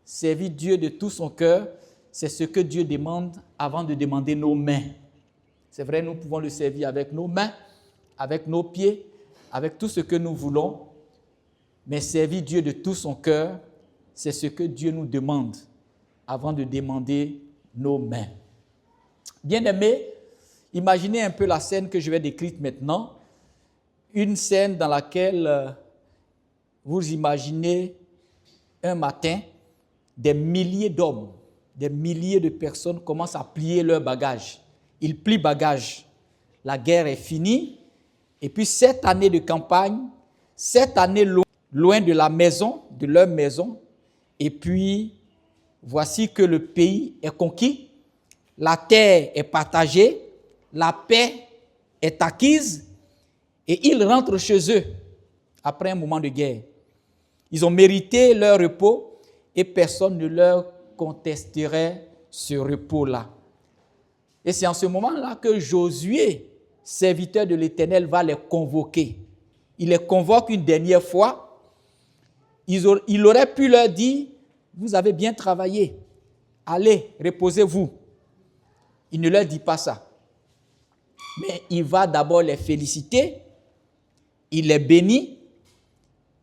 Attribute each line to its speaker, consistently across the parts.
Speaker 1: Servir Dieu de tout son cœur, c'est ce que Dieu demande avant de demander nos mains. C'est vrai, nous pouvons le servir avec nos mains, avec nos pieds, avec tout ce que nous voulons. Mais servir Dieu de tout son cœur, c'est ce que Dieu nous demande avant de demander nos mains. Bien-aimés, imaginez un peu la scène que je vais décrire maintenant. Une scène dans laquelle vous imaginez un matin des milliers d'hommes, des milliers de personnes commencent à plier leurs bagages. Ils plient bagages. La guerre est finie. Et puis 7 années de campagne, 7 années loin de la maison, de leur maison. Et puis, voici que le pays est conquis, la terre est partagée, la paix est acquise et ils rentrent chez eux après un moment de guerre. Ils ont mérité leur repos et personne ne leur contesterait ce repos-là. Et c'est en ce moment-là que Josué, serviteur de l'Éternel, va les convoquer. Il les convoque une dernière fois. Il aurait pu leur dire, vous avez bien travaillé, allez, reposez-vous. Il ne leur dit pas ça. Mais il va d'abord les féliciter, il les bénit,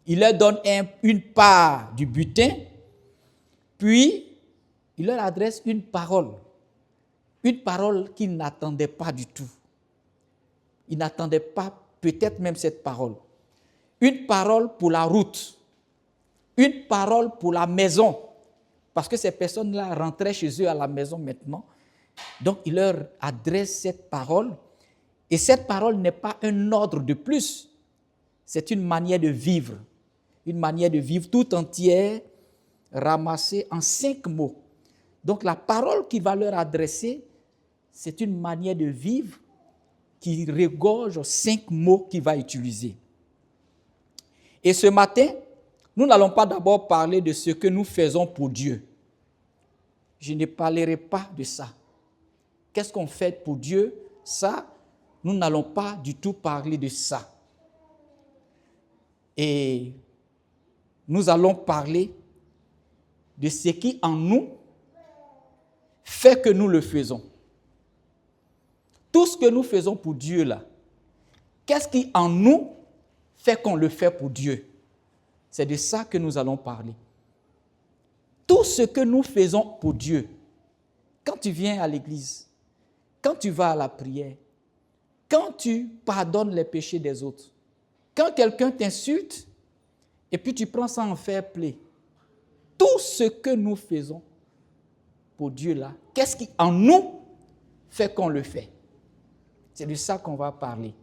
Speaker 1: il leur donne une part du butin, puis il leur adresse une parole qu'ils n'attendaient pas du tout. Ils n'attendaient pas peut-être même cette parole. Une parole pour la route, une parole pour la maison, parce que ces personnes-là rentraient chez eux à la maison maintenant. Donc, il leur adresse cette parole. Et cette parole n'est pas un ordre de plus. C'est une manière de vivre. Une manière de vivre tout entière, ramassée en 5 mots. Donc, la parole qu'il va leur adresser, c'est une manière de vivre qui regorge 5 mots qu'il va utiliser. Et ce matin, nous n'allons pas d'abord parler de ce que nous faisons pour Dieu. Je ne parlerai pas de ça. Qu'est-ce qu'on fait pour Dieu? Ça, nous n'allons pas du tout parler de ça. Et nous allons parler de ce qui en nous fait que nous le faisons. Tout ce que nous faisons pour Dieu là, qu'est-ce qui en nous fait qu'on le fait pour Dieu? C'est de ça que nous allons parler. Tout ce que nous faisons pour Dieu, quand tu viens à l'église, quand tu vas à la prière, quand tu pardonnes les péchés des autres, quand quelqu'un t'insulte et puis tu prends ça en fair play, tout ce que nous faisons pour Dieu là, qu'est-ce qui en nous fait qu'on le fait? C'est de ça qu'on va parler.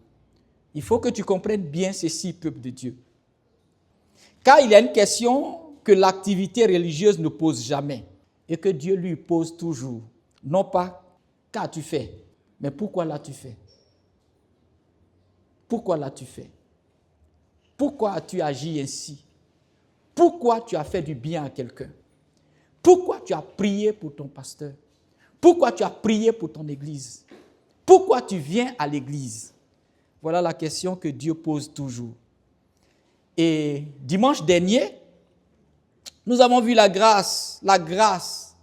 Speaker 1: Il faut que tu comprennes bien ceci, peuple de Dieu. Car il y a une question que l'activité religieuse ne pose jamais et que Dieu lui pose toujours. Non pas « qu'as-tu fait ?» mais « pourquoi l'as-tu fait ?» Pourquoi l'as-tu fait? Pourquoi as-tu agi ainsi? Pourquoi tu as fait du bien à quelqu'un? Pourquoi tu as prié pour ton pasteur? Pourquoi tu as prié pour ton église? Pourquoi tu viens à l'église? Voilà la question que Dieu pose toujours. Et dimanche dernier, nous avons vu la grâce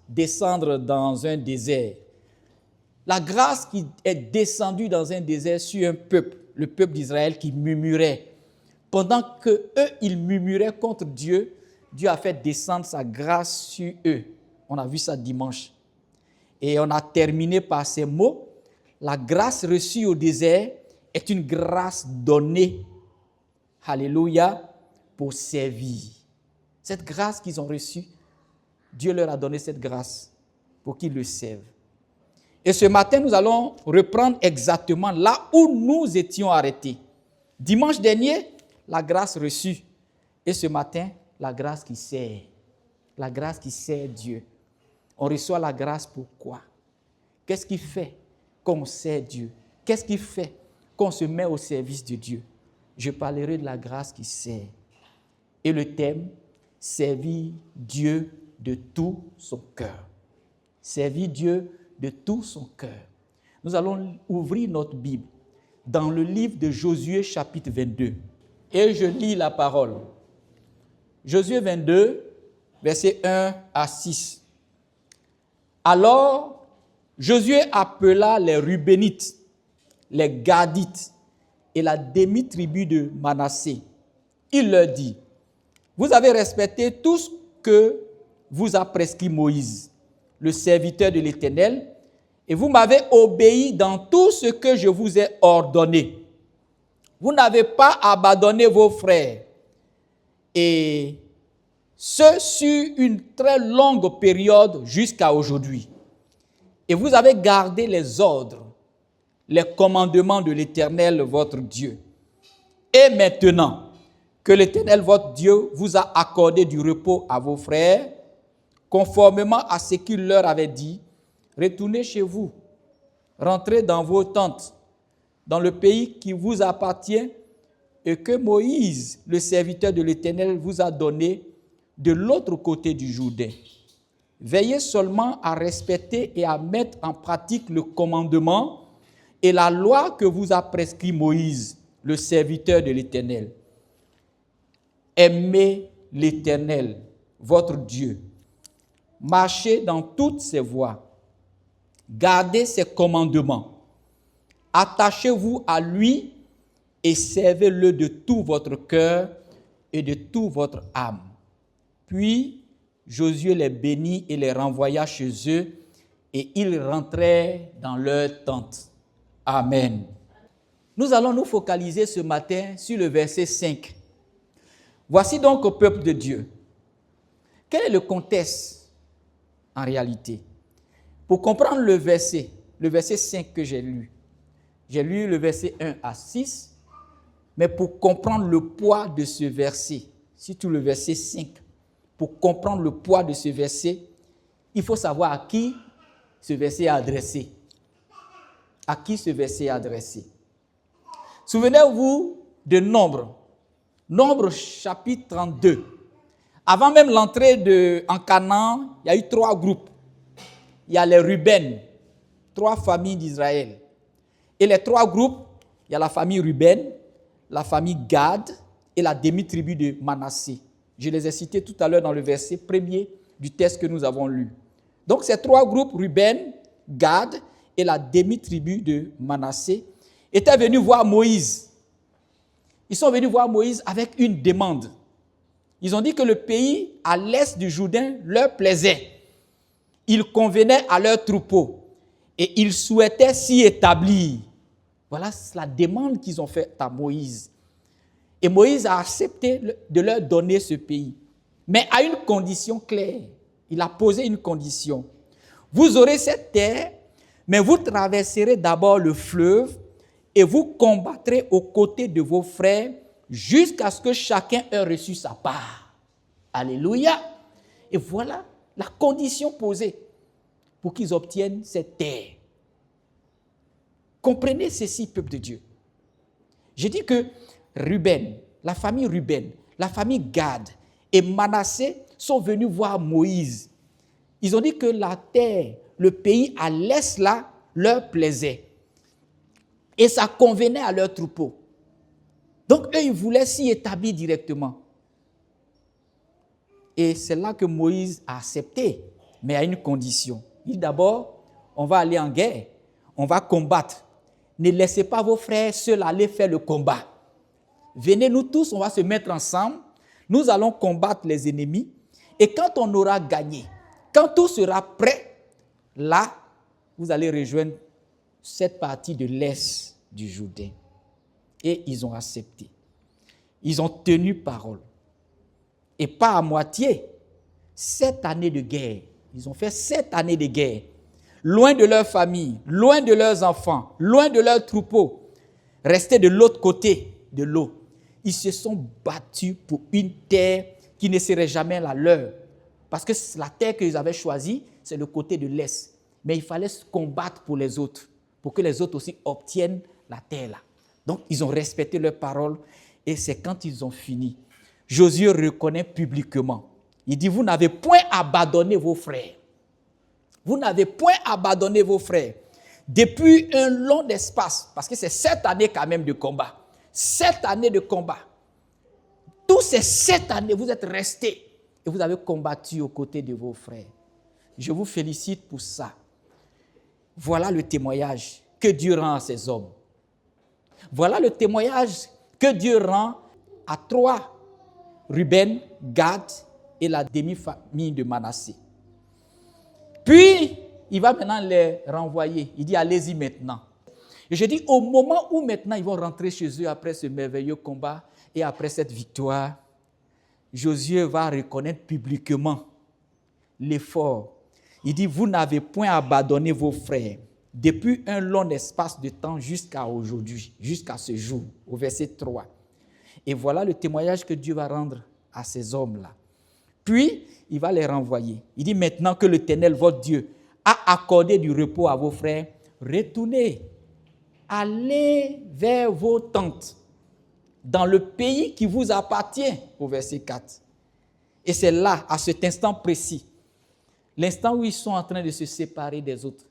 Speaker 1: descendre dans un désert. La grâce qui est descendue dans un désert sur un peuple, le peuple d'Israël qui murmurait. Pendant qu'eux, ils murmuraient contre Dieu, Dieu a fait descendre sa grâce sur eux. On a vu ça dimanche. Et on a terminé par ces mots. La grâce reçue au désert est une grâce donnée, alléluia, pour servir. Cette grâce qu'ils ont reçue, Dieu leur a donné cette grâce pour qu'ils le servent. Et ce matin, nous allons reprendre exactement là où nous étions arrêtés. Dimanche dernier, la grâce reçue. Et ce matin, la grâce qui sert. La grâce qui sert Dieu. On reçoit la grâce pour quoi? Qu'est-ce qui fait qu'on sert Dieu? Qu'est-ce qui fait qu'on se met au service de Dieu? Je parlerai de la grâce qui sert. Et le thème, servir Dieu de tout son cœur. Servir Dieu de tout son cœur. Nous allons ouvrir notre Bible dans le livre de Josué chapitre 22. Et je lis la parole. Josué 22, versets 1 à 6. Alors, Josué appela les Rubénites, les Gadites et la demi-tribu de Manassé. Il leur dit, vous avez respecté tout ce que vous a prescrit Moïse, le serviteur de l'Éternel, et vous m'avez obéi dans tout ce que je vous ai ordonné. Vous n'avez pas abandonné vos frères, et ce sur une très longue période jusqu'à aujourd'hui. Et vous avez gardé les ordres, les commandements de l'Éternel, votre Dieu. Et maintenant que l'Éternel, votre Dieu, vous a accordé du repos à vos frères, conformément à ce qu'il leur avait dit, retournez chez vous, rentrez dans vos tentes, dans le pays qui vous appartient et que Moïse, le serviteur de l'Éternel, vous a donné de l'autre côté du Jourdain. Veillez seulement à respecter et à mettre en pratique le commandement et la loi que vous a prescrit Moïse, le serviteur de l'Éternel. Aimez l'Éternel, votre Dieu. Marchez dans toutes ses voies. Gardez ses commandements. Attachez-vous à lui et servez-le de tout votre cœur et de toute votre âme. Puis, Josué les bénit et les renvoya chez eux, et ils rentrèrent dans leur tente. Amen. Nous allons nous focaliser ce matin sur le verset 5. Voici donc au peuple de Dieu. Quel est le contexte en réalité? Pour comprendre le verset 5 que j'ai lu le verset 1 à 6, mais pour comprendre le poids de ce verset, surtout le verset 5, pour comprendre le poids de ce verset, il faut savoir à qui ce verset est adressé. À qui ce verset est adressé. Souvenez-vous de Nombre chapitre 32. Avant même l'entrée en Canaan, il y a eu 3 groupes. Il y a les Ruben, 3 familles d'Israël. Et les 3 groupes, il y a la famille Ruben, la famille Gad et la demi-tribu de Manassé. Je les ai cités tout à l'heure dans le verset premier du texte que nous avons lu. Donc ces 3 groupes, Ruben, Gad et la demi-tribu de Manassé, étaient venus voir Moïse. Ils sont venus voir Moïse avec une demande. Ils ont dit que le pays à l'est du Jourdain leur plaisait. Il convenait à leur troupeau et ils souhaitaient s'y établir. Voilà la demande qu'ils ont faite à Moïse. Et Moïse a accepté de leur donner ce pays. Mais à une condition claire. Il a posé une condition. Vous aurez cette terre, mais vous traverserez d'abord le fleuve et vous combattrez aux côtés de vos frères jusqu'à ce que chacun ait reçu sa part. Alléluia. Et voilà la condition posée pour qu'ils obtiennent cette terre. Comprenez ceci, peuple de Dieu. Je dis que Ruben, la famille Ruben, la famille Gad et Manassé sont venus voir Moïse. Ils ont dit que la terre, le pays à l'est là, leur plaisait. Et ça convenait à leur troupeau. Donc eux, ils voulaient s'y établir directement. Et c'est là que Moïse a accepté, mais à une condition. Il dit d'abord, on va aller en guerre, on va combattre. Ne laissez pas vos frères seuls aller faire le combat. Venez nous tous, on va se mettre ensemble. Nous allons combattre les ennemis. Et quand on aura gagné, quand tout sera prêt, là, vous allez rejoindre cette partie de l'est du Jourdain. Et ils ont accepté. Ils ont tenu parole. Et pas à moitié. 7 années de guerre. Ils ont fait 7 années de guerre. Loin de leur famille, loin de leurs enfants, loin de leurs troupeaux. Restés de l'autre côté de l'eau. Ils se sont battus pour une terre qui ne serait jamais la leur. Parce que la terre qu'ils avaient choisie, c'est le côté de l'Est. Mais il fallait se combattre pour les autres, pour que les autres aussi obtiennent la terre là. Donc, ils ont respecté leurs paroles et c'est quand ils ont fini. Josué reconnaît publiquement. Il dit, vous n'avez point abandonné vos frères. Vous n'avez point abandonné vos frères. Depuis un long espace, parce que c'est 7 années quand même de combat. 7 années de combat. Tous ces 7 années, vous êtes restés. et vous avez combattu aux côtés de vos frères. Je vous félicite pour ça. Voilà le témoignage que Dieu rend à ses hommes. Voilà le témoignage que Dieu rend à 3, Ruben, Gad et la demi-famille de Manassé. Puis, il va maintenant les renvoyer. Il dit, allez-y maintenant. Et je dis, au moment où maintenant ils vont rentrer chez eux après ce merveilleux combat et après cette victoire, Josué va reconnaître publiquement l'effort. Il dit, vous n'avez point abandonné vos frères depuis un long espace de temps jusqu'à aujourd'hui, jusqu'à ce jour, au verset 3. Et voilà le témoignage que Dieu va rendre à ces hommes-là. Puis, il va les renvoyer. Il dit, maintenant que l'Éternel, votre Dieu, a accordé du repos à vos frères, retournez, allez vers vos tentes, dans le pays qui vous appartient, au verset 4. Et c'est là, à cet instant précis, l'instant où ils sont en train de se séparer des autres,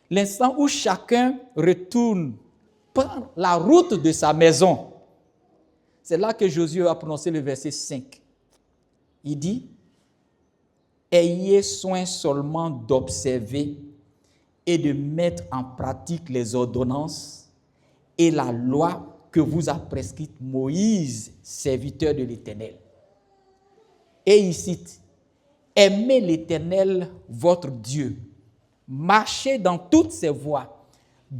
Speaker 1: l'instant où chacun retourne, prend la route de sa maison. C'est là que Josué a prononcé le verset 5. Il dit, ayez soin seulement d'observer et de mettre en pratique les ordonnances et la loi que vous a prescrite Moïse, serviteur de l'Éternel. Et il cite, aimez l'Éternel, votre Dieu, marchez dans toutes ses voies,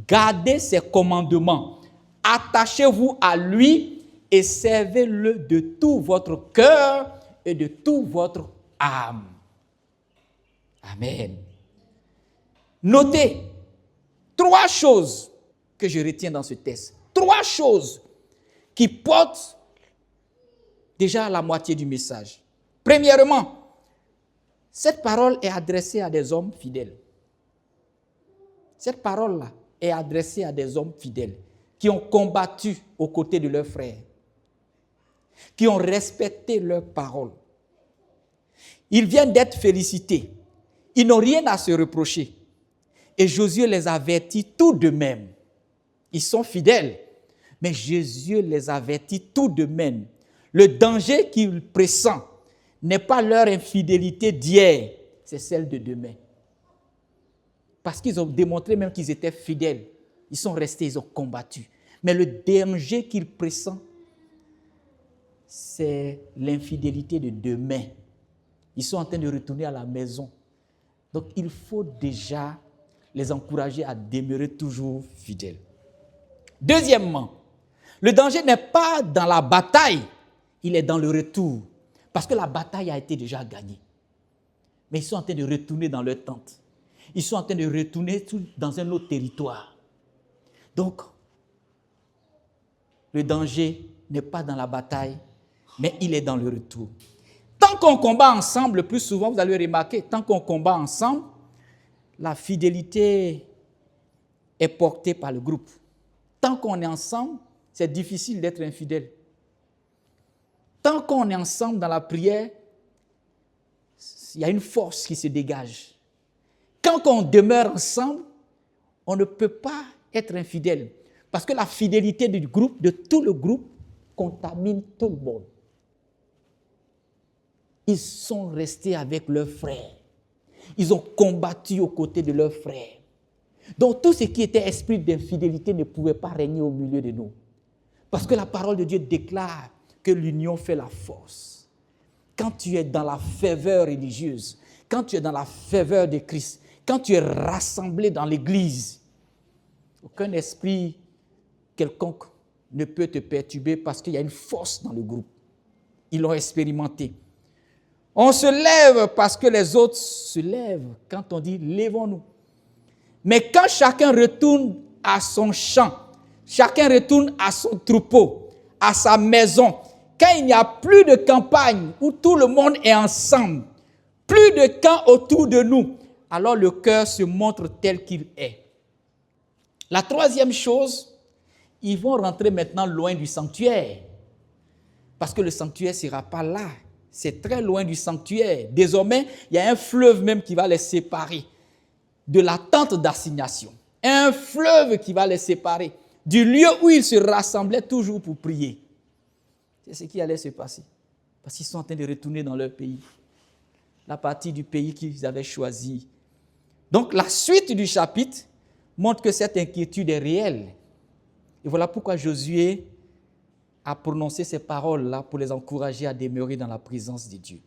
Speaker 1: gardez ses commandements, attachez-vous à lui et servez-le de tout votre cœur et de toute votre âme. Amen. Notez 3 choses que je retiens dans ce texte. 3 choses qui portent déjà la moitié du message. Premièrement, cette parole est adressée à des hommes fidèles. Cette parole-là est adressée à des hommes fidèles qui ont combattu aux côtés de leurs frères, qui ont respecté leurs paroles. Ils viennent d'être félicités. Ils n'ont rien à se reprocher. Et Josué les avertit tout de même. Ils sont fidèles, mais Josué les avertit tout de même. Le danger qu'ils pressentent n'est pas leur infidélité d'hier, c'est celle de demain. Parce qu'ils ont démontré même qu'ils étaient fidèles. Ils sont restés, ils ont combattu. Mais le danger qu'ils pressentent, c'est l'infidélité de demain. Ils sont en train de retourner à la maison. Donc, il faut déjà les encourager à demeurer toujours fidèles. Deuxièmement, le danger n'est pas dans la bataille, il est dans le retour. Parce que la bataille a été déjà gagnée. Mais ils sont en train de retourner dans leur tente. Ils sont en train de retourner dans un autre territoire. Donc, le danger n'est pas dans la bataille, mais il est dans le retour. Tant qu'on combat ensemble, le plus souvent, vous allez remarquer, tant qu'on combat ensemble, la fidélité est portée par le groupe. Tant qu'on est ensemble, c'est difficile d'être infidèle. Tant qu'on est ensemble dans la prière, il y a une force qui se dégage. Quand on demeure ensemble, on ne peut pas être infidèle. Parce que la fidélité du groupe, de tout le groupe, contamine tout le monde. Ils sont restés avec leurs frères. Ils ont combattu aux côtés de leurs frères. Donc tout ce qui était esprit d'infidélité ne pouvait pas régner au milieu de nous. Parce que la parole de Dieu déclare que l'union fait la force. Quand tu es dans la ferveur religieuse, quand tu es dans la ferveur de Christ, quand tu es rassemblé dans l'église, aucun esprit quelconque ne peut te perturber parce qu'il y a une force dans le groupe. Ils l'ont expérimenté. On se lève parce que les autres se lèvent quand on dit « lèvons-nous ». Mais quand chacun retourne à son champ, chacun retourne à son troupeau, à sa maison, quand il n'y a plus de campagne où tout le monde est ensemble, plus de camps autour de nous, alors le cœur se montre tel qu'il est. La troisième chose, ils vont rentrer maintenant loin du sanctuaire. Parce que le sanctuaire ne sera pas là. C'est très loin du sanctuaire. Désormais, il y a un fleuve même qui va les séparer de la tente d'assignation. Un fleuve qui va les séparer du lieu où ils se rassemblaient toujours pour prier. C'est ce qui allait se passer. Parce qu'ils sont en train de retourner dans leur pays. la partie du pays qu'ils avaient choisi. Donc la suite du chapitre montre que cette inquiétude est réelle. Et voilà pourquoi Josué a prononcé ces paroles-là pour les encourager à demeurer dans la présence de Dieu.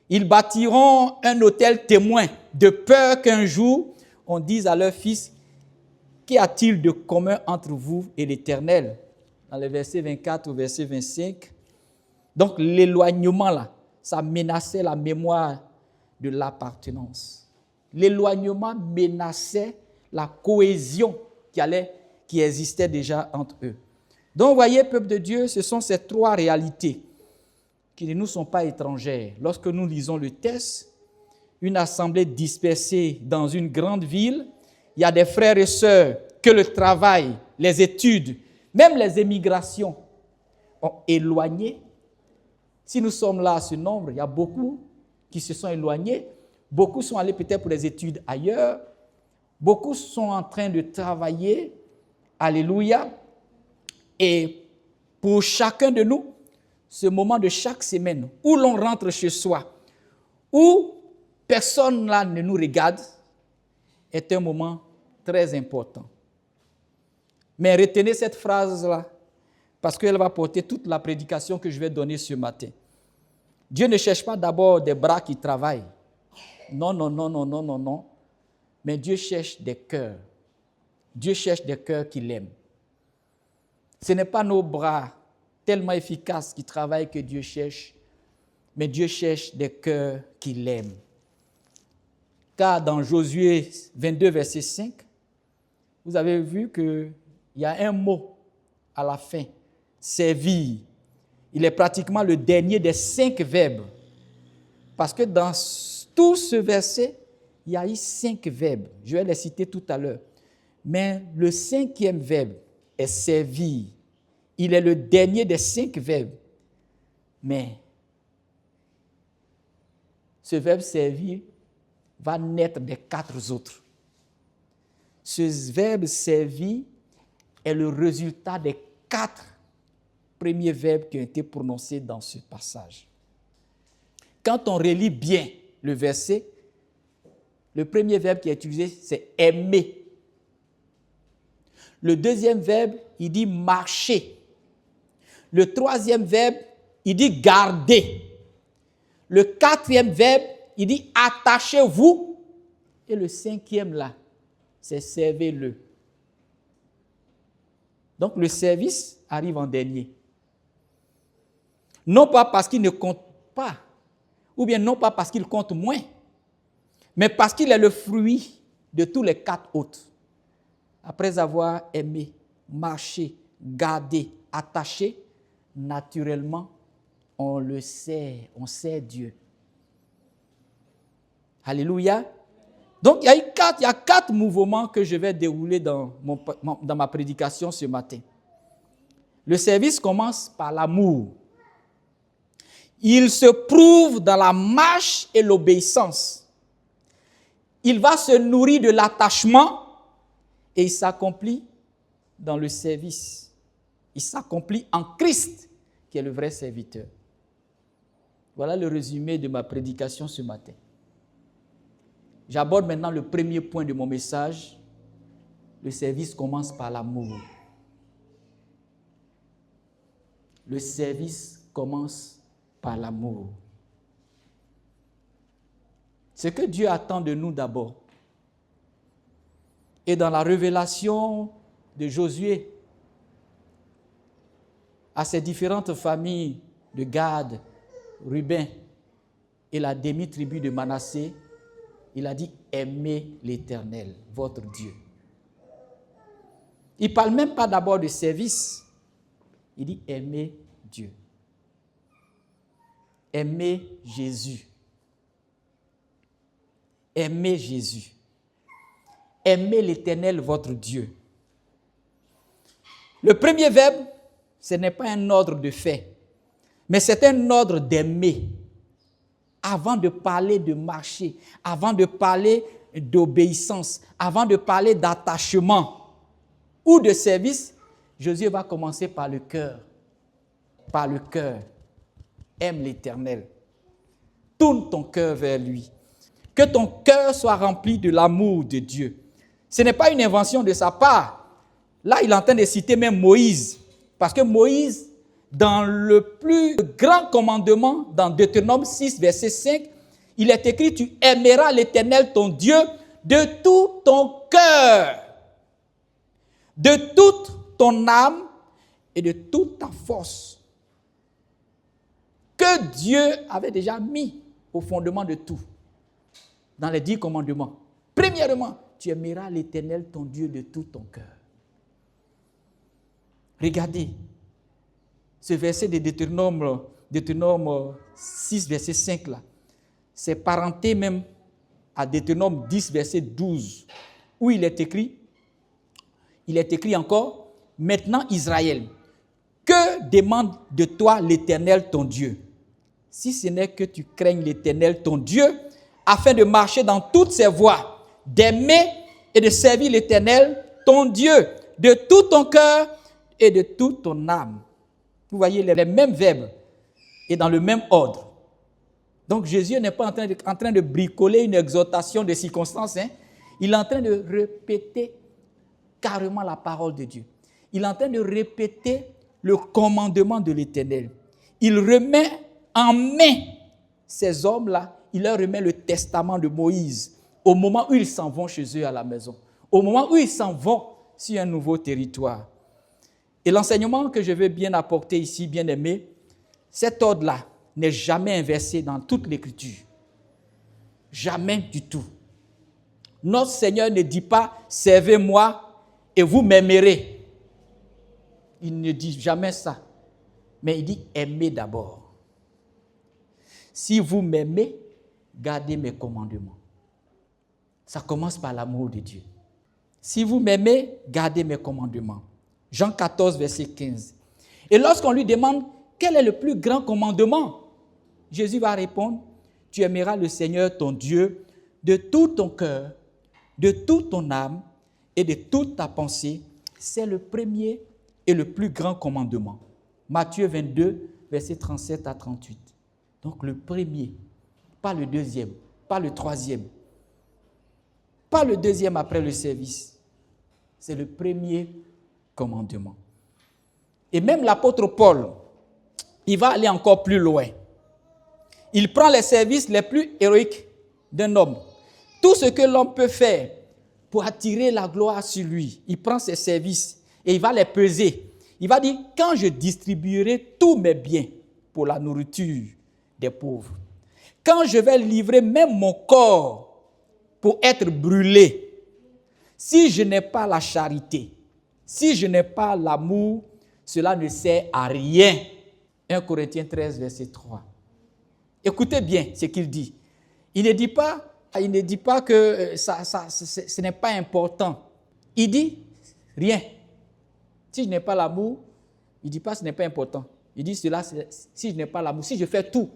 Speaker 1: Ils bâtiront un autel témoin de peur qu'un jour on dise à leur fils: qu'y a-t-il de commun entre vous et l'Éternel? Dans les versets 24 au verset 25. Donc l'éloignement là, ça menaçait la mémoire de l'appartenance. L'éloignement menaçait la cohésion qui existait déjà entre eux. Donc vous voyez, peuple de Dieu, ce sont ces trois réalités qui ne nous sont pas étrangères. Lorsque nous lisons le texte, une assemblée dispersée dans une grande ville, il y a des frères et sœurs que le travail, les études, même les émigrations ont éloignés. Si nous sommes là à ce nombre, il y a beaucoup qui se sont éloignés. Beaucoup sont allés peut-être pour les études ailleurs. Beaucoup sont en train de travailler. Alléluia. Et pour chacun de nous, ce moment de chaque semaine où l'on rentre chez soi, où personne là ne nous regarde, est un moment très important. Mais retenez cette phrase-là, parce qu'elle va porter toute la prédication que je vais donner ce matin. Dieu ne cherche pas d'abord des bras qui travaillent. Non, non, non, non, non, non, non. Mais Dieu cherche des cœurs. Dieu cherche des cœurs qui l'aiment. Ce n'est pas nos bras tellement efficaces qui travaillent que Dieu cherche, mais Dieu cherche des cœurs qui l'aiment. Car dans Josué 22, verset 5, vous avez vu qu'il y a un mot à la fin, servir. Il est pratiquement le dernier des 5 verbes. Parce que dans tout ce verset, il y a eu 5 verbes. Je vais les citer tout à l'heure. Mais le 5e verbe est servir. Il est le dernier des 5 verbes. Mais ce verbe servir va naître des 4 autres. Ce verbe servir est le résultat des 4 premiers verbes qui ont été prononcés dans ce passage. Quand on relit bien le verset, le premier verbe qui est utilisé, c'est aimer. Le deuxième verbe, il dit marcher. Le troisième verbe, il dit garder. Le 4e verbe, il dit attachez-vous. Et le 5e là, c'est servez-le. Donc le service arrive en dernier. Non pas parce qu'il ne compte pas, ou bien non pas parce qu'il compte moins, mais parce qu'il est le fruit de tous les 4 autres. Après avoir aimé, marché, gardé, attaché, naturellement, on le sait, on sait Dieu. Alléluia. Donc, il y a 4 mouvements que je vais dérouler dans ma prédication ce matin. Le service commence par l'amour. Il se prouve dans la marche et l'obéissance. Il va se nourrir de l'attachement et il s'accomplit dans le service. Il s'accomplit en Christ, qui est le vrai serviteur. Voilà le résumé de ma prédication ce matin. J'aborde maintenant le premier point de mon message. Le service commence par l'amour. Le service commence par l'amour. Ce que Dieu attend de nous d'abord. Et dans la révélation de Josué à ces différentes familles de Gad, Ruben et la demi-tribu de Manassé, il a dit « Aimez l'Éternel, votre Dieu ». Il ne parle même pas d'abord de service. Il dit « Aimez Dieu ». Aimez Jésus. Aimez Jésus. Aimez l'Éternel, votre Dieu. Le premier verbe, ce n'est pas un ordre de fait, mais c'est un ordre d'aimer. Avant de parler de marcher, avant de parler d'obéissance, avant de parler d'attachement ou de service, Jésus va commencer par le cœur. Par le cœur. Aime l'Éternel. Tourne ton cœur vers lui. Que ton cœur soit rempli de l'amour de Dieu. Ce n'est pas une invention de sa part. Là, il est en train de citer même Moïse. Parce que Moïse, dans le plus grand commandement, dans Deutéronome 6, verset 5, il est écrit, tu aimeras l'Éternel ton Dieu de tout ton cœur, de toute ton âme et de toute ta force. Que Dieu avait déjà mis au fondement de tout, dans les 10 commandements. Premièrement, tu aimeras l'Éternel ton Dieu de tout ton cœur. Regardez, ce verset de Deutéronome 6, verset 5 là, c'est parenté même à Deutéronome 10, verset 12, où il est écrit encore, maintenant Israël, que demande de toi l'Éternel ton Dieu? Si ce n'est que tu craignes l'Éternel ton Dieu, afin de marcher dans toutes ses voies, d'aimer et de servir l'Éternel ton Dieu, de tout ton cœur et de toute ton âme. Vous voyez les mêmes verbes et dans le même ordre. Donc Jésus n'est pas en train de bricoler une exhortation de circonstances. Il est en train de répéter carrément la parole de Dieu. Il est en train de répéter le commandement de l'Éternel. Il remet en main ces hommes-là, il leur remet le testament de Moïse au moment où ils s'en vont chez eux à la maison, au moment où ils s'en vont sur un nouveau territoire. Et l'enseignement que je veux bien apporter ici, bien aimé, cet ordre-là n'est jamais inversé dans toute l'Écriture. Jamais du tout. Notre Seigneur ne dit pas « servez-moi et vous m'aimerez ». Il ne dit jamais ça. Mais il dit « aimez d'abord ». Si vous m'aimez, gardez mes commandements. Ça commence par l'amour de Dieu. Si vous m'aimez, gardez mes commandements. Jean 14, verset 15. Et lorsqu'on lui demande quel est le plus grand commandement, Jésus va répondre, tu aimeras le Seigneur ton Dieu de tout ton cœur, de toute ton âme et de toute ta pensée. C'est le premier et le plus grand commandement. Matthieu 22, verset 37 à 38. Donc le premier, pas le deuxième, pas le troisième, pas le deuxième après le service. C'est le premier commandement. Et même l'apôtre Paul, il va aller encore plus loin. Il prend les services les plus héroïques d'un homme. Tout ce que l'homme peut faire pour attirer la gloire sur lui, il prend ses services et il va les peser. Il va dire, quand je distribuerai tous mes biens pour la nourriture des pauvres, quand je vais livrer même mon corps pour être brûlé, si je n'ai pas la charité, si je n'ai pas l'amour, cela ne sert à rien. 1 Corinthiens 13, verset 3. Écoutez bien ce qu'il dit. Il ne dit pas que ce n'est pas important. Il dit rien. Si je n'ai pas l'amour, il ne dit pas ce n'est pas important. Il dit cela, si je n'ai pas l'amour, si je fais tout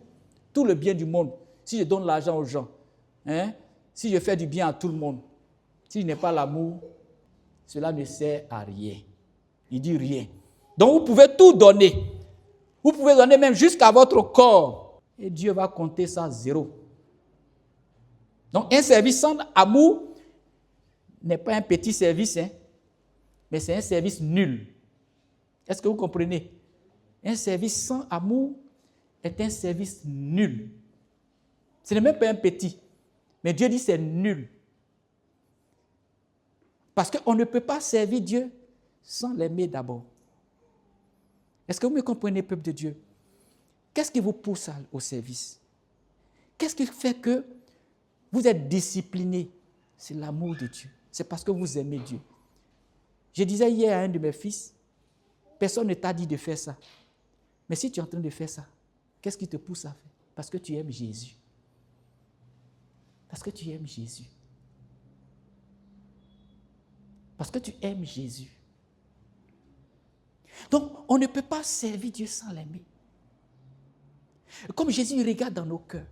Speaker 1: le bien du monde, si je donne l'argent aux gens, si je fais du bien à tout le monde, si je n'ai pas l'amour, cela ne sert à rien. Il dit rien. Donc vous pouvez tout donner. Vous pouvez donner même jusqu'à votre corps. Et Dieu va compter ça zéro. Donc un service sans amour n'est pas un petit service, mais c'est un service nul. Est-ce que vous comprenez? Un service sans amour est un service nul. Ce n'est même pas un petit. Mais Dieu dit c'est nul. Parce qu'on ne peut pas servir Dieu sans l'aimer d'abord. Est-ce que vous me comprenez, peuple de Dieu? Qu'est-ce qui vous pousse au service? Qu'est-ce qui fait que vous êtes discipliné? C'est l'amour de Dieu. C'est parce que vous aimez Dieu. Je disais hier à un de mes fils, personne ne t'a dit de faire ça. Mais si tu es en train de faire ça, qu'est-ce qui te pousse à faire? Parce que tu aimes Jésus. Parce que tu aimes Jésus. Parce que tu aimes Jésus. Donc, on ne peut pas servir Dieu sans l'aimer. Comme Jésus regarde dans nos cœurs.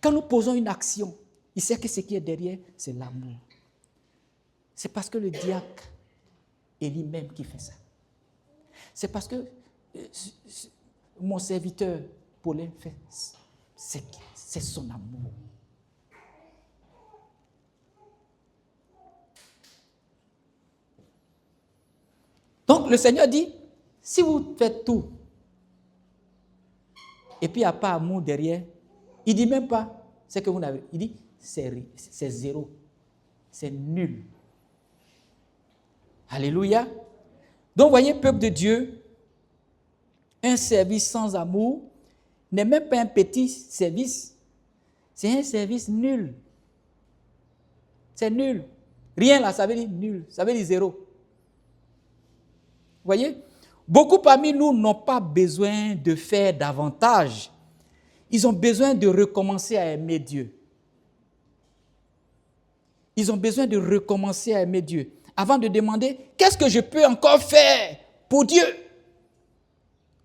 Speaker 1: Quand nous posons une action, il sait que ce qui est derrière, c'est l'amour. C'est parce que le diacre est lui-même qui fait ça. C'est parce que mon serviteur Paulin fait ça. c'est son amour. Donc le Seigneur dit, si vous faites tout, et puis il n'y a pas amour derrière, il ne dit même pas ce que vous n'avez. Il dit, c'est zéro, c'est nul. Alléluia. Donc voyez, peuple de Dieu, un service sans amour n'est même pas un petit service, c'est un service nul. C'est nul. Rien là, ça veut dire nul, ça veut dire zéro. Vous voyez? Beaucoup parmi nous n'ont pas besoin de faire davantage. Ils ont besoin de recommencer à aimer Dieu. Ils ont besoin de recommencer à aimer Dieu. Avant de demander, qu'est-ce que je peux encore faire pour Dieu?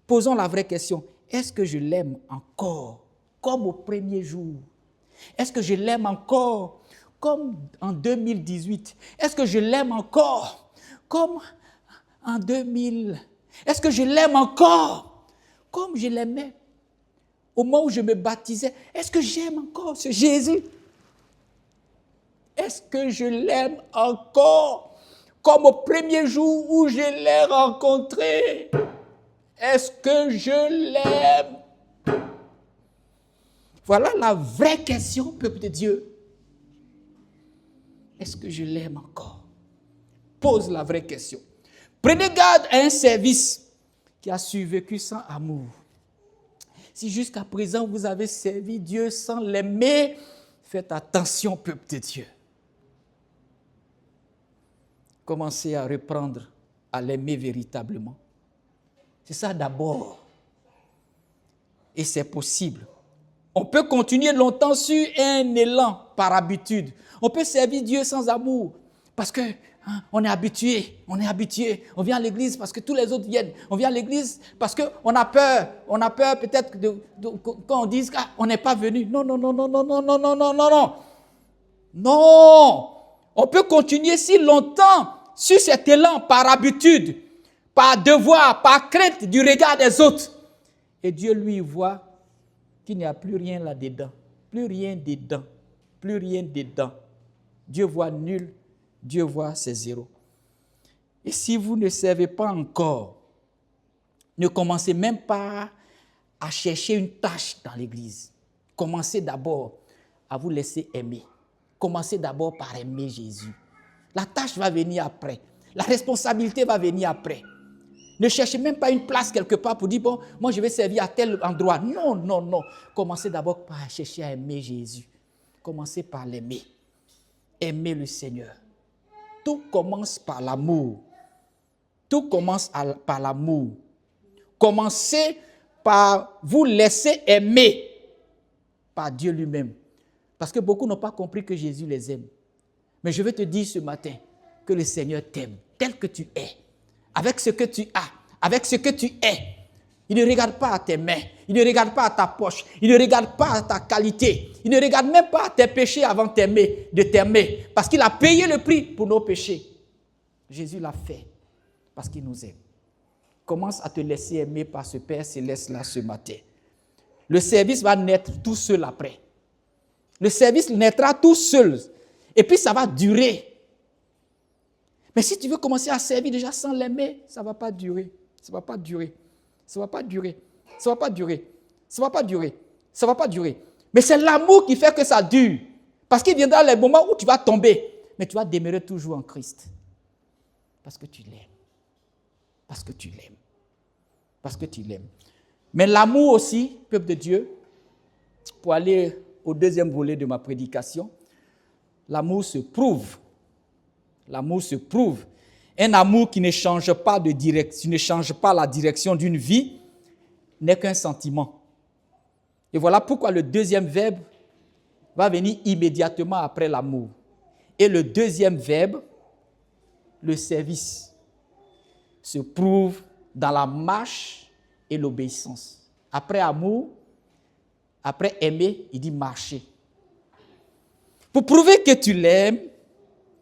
Speaker 1: Posons la vraie question. Est-ce que je l'aime encore comme au premier jour? Est-ce que je l'aime encore comme en 2018? Est-ce que je l'aime encore comme en 2000? Est-ce que je l'aime encore comme je l'aimais au moment où je me baptisais? Est-ce que j'aime encore ce Jésus? Est-ce que je l'aime encore comme au premier jour où je l'ai rencontré? Est-ce que je l'aime? Voilà la vraie question, peuple de Dieu. Est-ce que je l'aime encore? Pose la vraie question. Prenez garde à un service qui a survécu sans amour. Si jusqu'à présent vous avez servi Dieu sans l'aimer, faites attention, peuple de Dieu. Commencez à reprendre à l'aimer véritablement. C'est ça d'abord. Et c'est possible. On peut continuer longtemps sur un élan par habitude. On peut servir Dieu sans amour parce que on est habitué. On vient à l'église parce que tous les autres viennent. On vient à l'église parce qu'on a peur. On a peur peut-être quand on dise qu'on n'est pas venu. Non. Non. On peut continuer si longtemps sur cet élan par habitude, par devoir, par crainte du regard des autres. Et Dieu, lui, voit qu'il n'y a plus rien là-dedans. Plus rien dedans. Dieu voit nul. Dieu voit c'est zéro. Et si vous ne servez pas encore, ne commencez même pas à chercher une tâche dans l'église. Commencez d'abord à vous laisser aimer. Commencez d'abord par aimer Jésus. La tâche va venir après. La responsabilité va venir après. Ne cherchez même pas une place quelque part pour dire, bon, moi je vais servir à tel endroit. Non. Commencez d'abord par chercher à aimer Jésus. Commencez par l'aimer. Aimez le Seigneur. Tout commence par l'amour. Tout commence par l'amour. Commencez par vous laisser aimer par Dieu lui-même. Parce que beaucoup n'ont pas compris que Jésus les aime. Mais je veux te dire ce matin que le Seigneur t'aime tel que tu es. Avec ce que tu as, avec ce que tu es. Il ne regarde pas à tes mains, il ne regarde pas à ta poche, il ne regarde pas à ta qualité, il ne regarde même pas à tes péchés avant de t'aimer, parce qu'il a payé le prix pour nos péchés. Jésus l'a fait parce qu'il nous aime. Commence à te laisser aimer par ce Père Céleste-là ce matin. Le service va naître tout seul après. Le service naîtra tout seul. Et puis ça va durer. Mais si tu veux commencer à servir déjà sans l'aimer, ça ne va pas durer. Ça ne va pas durer. Ça ne va pas durer. Ça ne va pas durer. Ça ne va pas durer. Ça ne va pas durer. Mais c'est l'amour qui fait que ça dure. Parce qu'il viendra les moments où tu vas tomber. Mais tu vas demeurer toujours en Christ. Parce que tu l'aimes. Parce que tu l'aimes. Parce que tu l'aimes. Mais l'amour aussi, peuple de Dieu, pour aller au deuxième volet de ma prédication, l'amour se prouve. L'amour se prouve. Un amour qui ne change pas de direction, ne change pas la direction d'une vie, n'est qu'un sentiment. Et voilà pourquoi le deuxième verbe va venir immédiatement après l'amour. Et le deuxième verbe, le service, se prouve dans la marche et l'obéissance. Après amour, après aimer, il dit marcher. Pour prouver que tu l'aimes,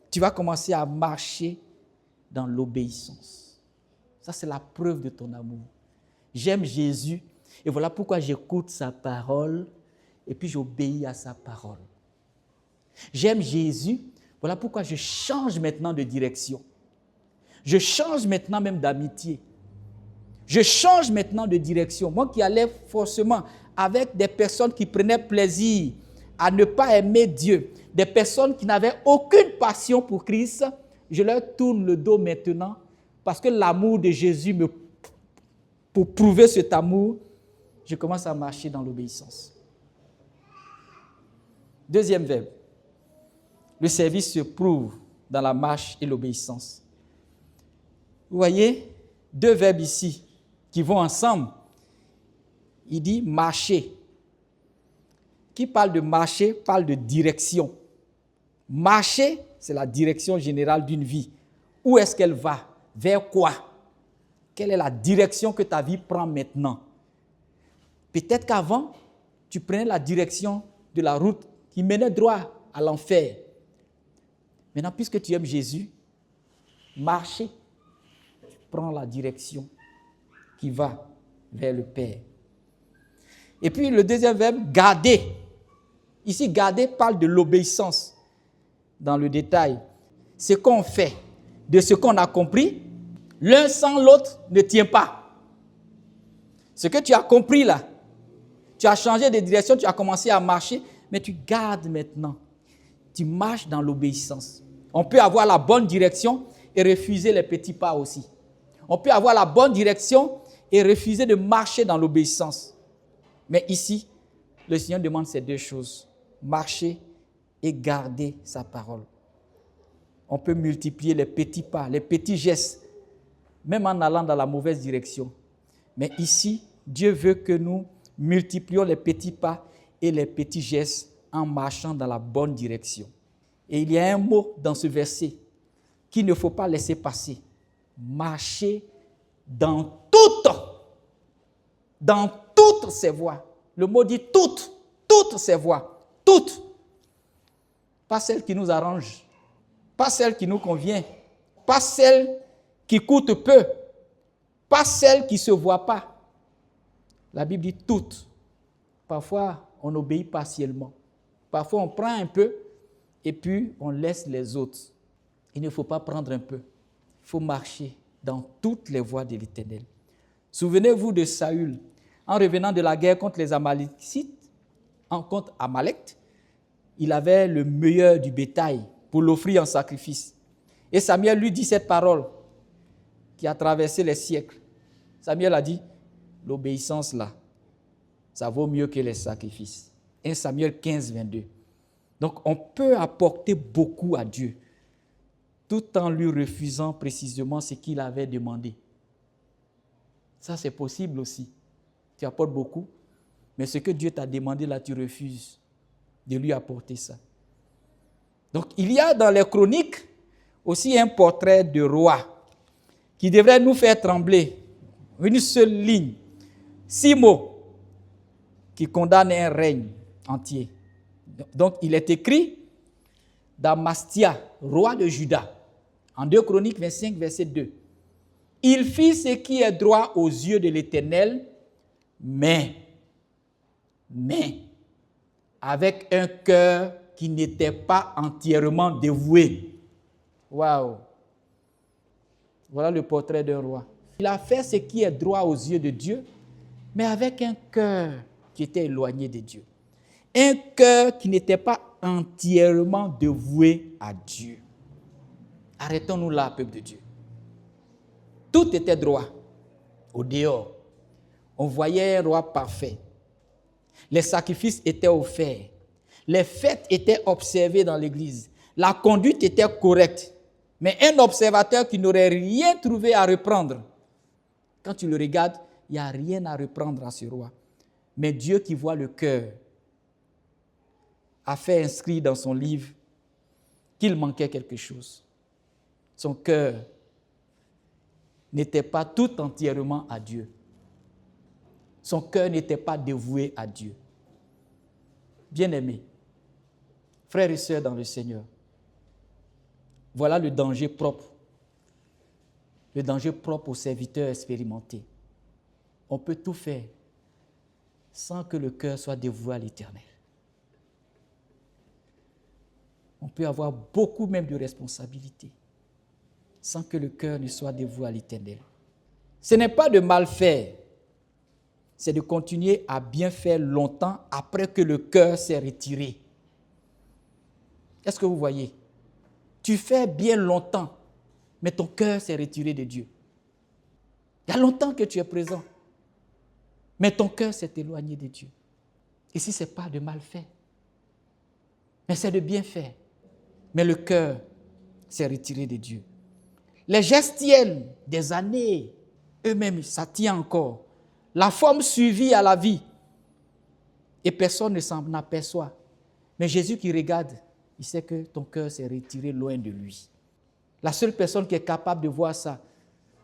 Speaker 1: tu vas commencer à marcher dans l'obéissance. Ça, c'est la preuve de ton amour. J'aime Jésus et voilà pourquoi j'écoute sa parole. et puis j'obéis à sa parole. J'aime Jésus, voilà pourquoi je change maintenant de direction. Je change maintenant même d'amitié. Je change maintenant de direction. Moi qui allais forcément avec des personnes qui prenaient plaisir à ne pas aimer Dieu, des personnes qui n'avaient aucune passion pour Christ, je leur tourne le dos maintenant parce que l'amour de Jésus, pour prouver cet amour, je commence à marcher dans l'obéissance. Deuxième verbe. Le service se prouve dans la marche et l'obéissance. Vous voyez, deux verbes ici qui vont ensemble. Il dit marcher. Qui parle de marcher parle de direction. Marcher, c'est la direction générale d'une vie. Où est-ce qu'elle va? Vers quoi? Quelle est la direction que ta vie prend maintenant? Peut-être qu'avant, tu prenais la direction de la route qui menait droit à l'enfer. Maintenant, puisque tu aimes Jésus, marcher, tu prends la direction qui va vers le Père. Et puis le deuxième verbe, garder. Ici, garder parle de l'obéissance dans le détail. Ce qu'on fait, de ce qu'on a compris, l'un sans l'autre ne tient pas. Ce que tu as compris là, tu as changé de direction, tu as commencé à marcher, mais tu gardes maintenant. Tu marches dans l'obéissance. On peut avoir la bonne direction et refuser les petits pas aussi. On peut avoir la bonne direction et refuser de marcher dans l'obéissance. Mais ici, le Seigneur demande ces deux choses. Marcher et garder sa parole. On peut multiplier les petits pas, les petits gestes, même en allant dans la mauvaise direction. Mais ici, Dieu veut que nous multiplions les petits pas et les petits gestes en marchant dans la bonne direction. Et il y a un mot dans ce verset qu'il ne faut pas laisser passer. Marcher dans toutes ses voies. Le mot dit toutes ses voies. Toutes. Pas celles qui nous arrangent, pas celles qui nous conviennent, pas celles qui coûtent peu, pas celles qui ne se voient pas. La Bible dit toutes. Parfois, on obéit partiellement. Parfois, on prend un peu et puis on laisse les autres. Il ne faut pas prendre un peu. Il faut marcher dans toutes les voies de l'Éternel. Souvenez-vous de Saül. En revenant de la guerre contre les Amalécites, contre Amalek, il avait le meilleur du bétail pour l'offrir en sacrifice. Et Samuel lui dit cette parole qui a traversé les siècles. Samuel a dit, l'obéissance là, ça vaut mieux que les sacrifices. 1 Samuel 15, 22. Donc on peut apporter beaucoup à Dieu tout en lui refusant précisément ce qu'il avait demandé. Ça c'est possible aussi. Tu apportes beaucoup, mais ce que Dieu t'a demandé là, tu refuses de lui apporter ça. Donc il y a dans les chroniques aussi un portrait de roi qui devrait nous faire trembler. Une seule ligne, 6 mots qui condamnent un règne entier. Donc il est écrit d'Amastia, roi de Juda, en 2 Chroniques 25, verset 2. Il fit ce qui est droit aux yeux de l'Éternel, mais avec un cœur qui n'était pas entièrement dévoué. Waouh! Voilà le portrait d'un roi. Il a fait ce qui est droit aux yeux de Dieu, mais avec un cœur qui était éloigné de Dieu. Un cœur qui n'était pas entièrement dévoué à Dieu. Arrêtons-nous là, peuple de Dieu. Tout était droit au dehors. On voyait un roi parfait. Les sacrifices étaient offerts. Les fêtes étaient observées dans l'église. La conduite était correcte. Mais un observateur qui n'aurait rien trouvé à reprendre, quand tu le regardes, il n'y a rien à reprendre à ce roi. Mais Dieu qui voit le cœur a fait inscrire dans son livre qu'il manquait quelque chose. Son cœur n'était pas tout entièrement à Dieu. Son cœur n'était pas dévoué à Dieu. Bien-aimés, frères et sœurs dans le Seigneur, voilà le danger propre. Le danger propre aux serviteurs expérimentés. On peut tout faire sans que le cœur soit dévoué à l'Éternel. On peut avoir beaucoup même de responsabilités sans que le cœur ne soit dévoué à l'Éternel. Ce n'est pas de mal faire, c'est de continuer à bien faire longtemps après que le cœur s'est retiré. Est-ce que vous voyez? Tu fais bien longtemps, mais ton cœur s'est retiré de Dieu. Il y a longtemps que tu es présent, mais ton cœur s'est éloigné de Dieu. Ici, ce n'est pas de mal faire, mais c'est de bien faire. Mais le cœur s'est retiré de Dieu. Les gestes tiennent des années, eux-mêmes, ça tient encore. La forme suivie à la vie, et personne ne s'en aperçoit. Mais Jésus qui regarde, il sait que ton cœur s'est retiré loin de lui. La seule personne qui est capable de voir ça,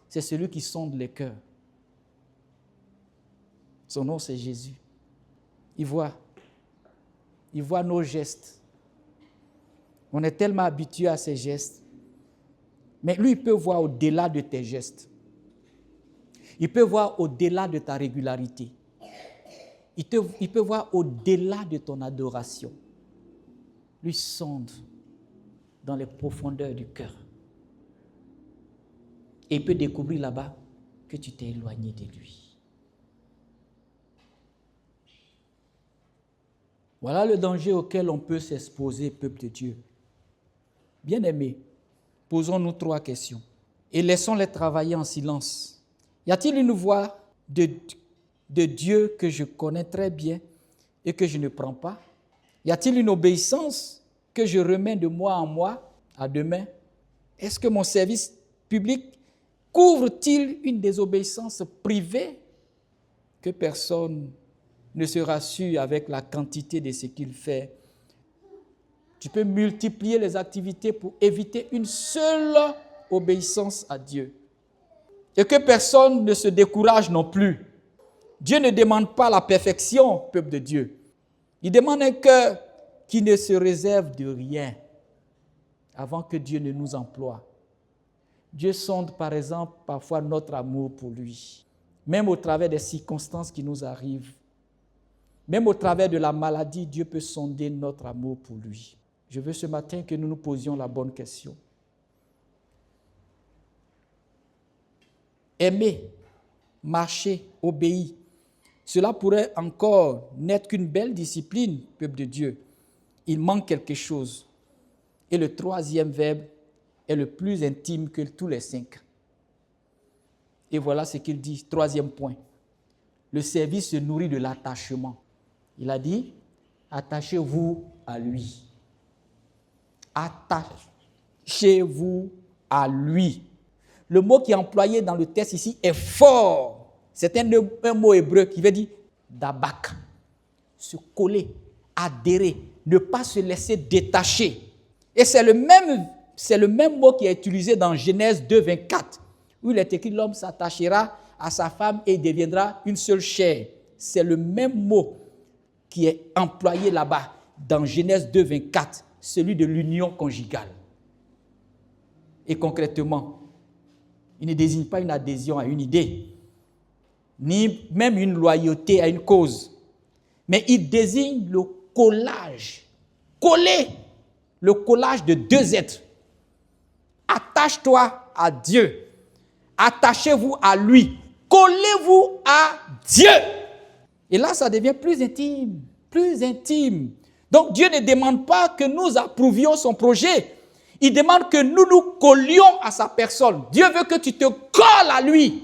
Speaker 1: c'est celui qui sonde les cœurs. Son nom, c'est Jésus. Il voit nos gestes. On est tellement habitué à ces gestes. Mais lui, il peut voir au-delà de tes gestes. Il peut voir au-delà de ta régularité. Il peut voir au-delà de ton adoration. Lui sonde dans les profondeurs du cœur. Et il peut découvrir là-bas que tu t'es éloigné de lui. Voilà le danger auquel on peut s'exposer, peuple de Dieu. Bien-aimés, posons-nous 3 questions et laissons-les travailler en silence. Y a-t-il une voix de Dieu que je connais très bien et que je ne prends pas? Y a-t-il une obéissance que je remets de mois en mois à demain? Est-ce que mon service public couvre-t-il une désobéissance privée que personne ne se rassure avec la quantité de ce qu'il fait? Tu peux multiplier les activités pour éviter une seule obéissance à Dieu. Et que personne ne se décourage non plus. Dieu ne demande pas la perfection, peuple de Dieu. Il demande un cœur qui ne se réserve de rien avant que Dieu ne nous emploie. Dieu sonde, par exemple, parfois notre amour pour lui. Même au travers des circonstances qui nous arrivent. Même au travers de la maladie, Dieu peut sonder notre amour pour lui. Je veux ce matin que nous nous posions la bonne question. Aimer, marcher, obéir. Cela pourrait encore n'être qu'une belle discipline, peuple de Dieu. Il manque quelque chose. Et le 3e verbe est le plus intime que tous les 5. Et voilà ce qu'il dit, 3e point. Le service se nourrit de l'attachement. Il a dit, attachez-vous à lui. Attachez-vous à lui. Le mot qui est employé dans le texte ici est fort. C'est un mot hébreu qui veut dire dabak. Se coller, adhérer, ne pas se laisser détacher. Et c'est le même mot qui est utilisé dans Genèse 2, 24, où il est écrit l'homme s'attachera à sa femme et deviendra une seule chair. C'est le même mot qui est employé là-bas dans Genèse 2, 24, celui de l'union conjugale. Et concrètement, il ne désigne pas une adhésion à une idée, ni même une loyauté à une cause, mais il désigne le collage, le collage de 2 êtres. Attache-toi à Dieu, attachez-vous à lui, collez-vous à Dieu. Et là, ça devient plus intime, plus intime. Donc Dieu ne demande pas que nous approuvions son projet. Il demande que nous nous collions à sa personne. Dieu veut que tu te colles à lui.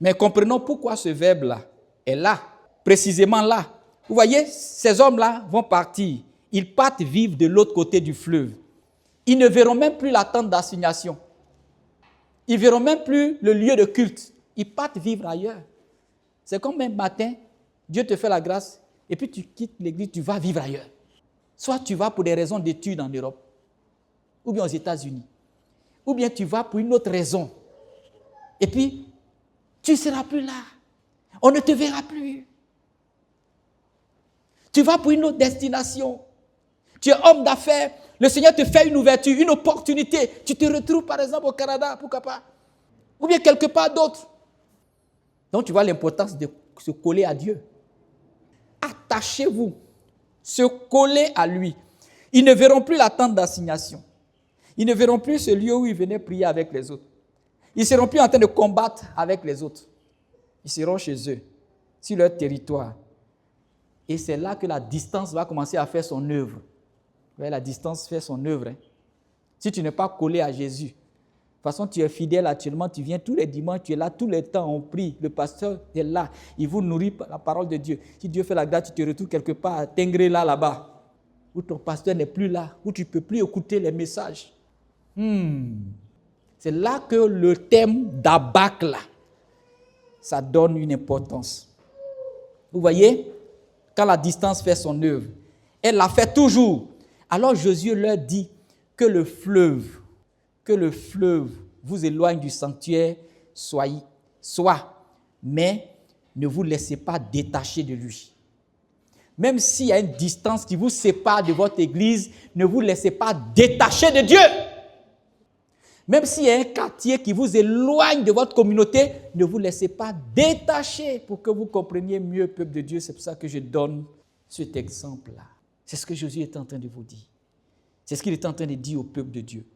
Speaker 1: Mais comprenons pourquoi ce verbe-là est là, précisément là. Vous voyez, ces hommes-là vont partir. Ils partent vivre de l'autre côté du fleuve. Ils ne verront même plus la tente d'assignation. Ils ne verront même plus le lieu de culte. Ils partent vivre ailleurs. C'est comme un matin, Dieu te fait la grâce, et puis tu quittes l'église, tu vas vivre ailleurs. Soit tu vas pour des raisons d'études en Europe, ou bien aux États-Unis, ou bien tu vas pour une autre raison. Et puis, tu ne seras plus là. On ne te verra plus. Tu vas pour une autre destination. Tu es homme d'affaires, le Seigneur te fait une ouverture, une opportunité. Tu te retrouves par exemple au Canada, pourquoi pas, ou bien quelque part d'autre. Donc tu vois l'importance de se coller à Dieu. Attachez-vous, se coller à lui. Ils ne verront plus la tente d'assignation. Ils ne verront plus ce lieu où ils venaient prier avec les autres. Ils ne seront plus en train de combattre avec les autres. Ils seront chez eux, sur leur territoire. Et c'est là que la distance va commencer à faire son œuvre. Vous voyez, la distance fait son œuvre. Si tu n'es pas collé à Jésus, de toute façon, tu es fidèle actuellement, tu viens tous les dimanches, tu es là tous les temps, on prie. Le pasteur est là, il vous nourrit par la parole de Dieu. Si Dieu fait la grâce, tu te retrouves quelque part à Tengré là-bas, où ton pasteur n'est plus là, où tu ne peux plus écouter les messages. C'est là que le thème d'Abak, là, ça donne une importance. Vous voyez, quand la distance fait son œuvre, elle la fait toujours. Alors Josué leur dit que le fleuve vous éloigne du sanctuaire, soit, mais ne vous laissez pas détacher de lui. Même s'il y a une distance qui vous sépare de votre église, ne vous laissez pas détacher de Dieu. Même s'il y a un quartier qui vous éloigne de votre communauté, ne vous laissez pas détacher pour que vous compreniez mieux, peuple de Dieu. C'est pour ça que je donne cet exemple-là. C'est ce que Jésus est en train de vous dire. C'est ce qu'il est en train de dire au peuple de Dieu.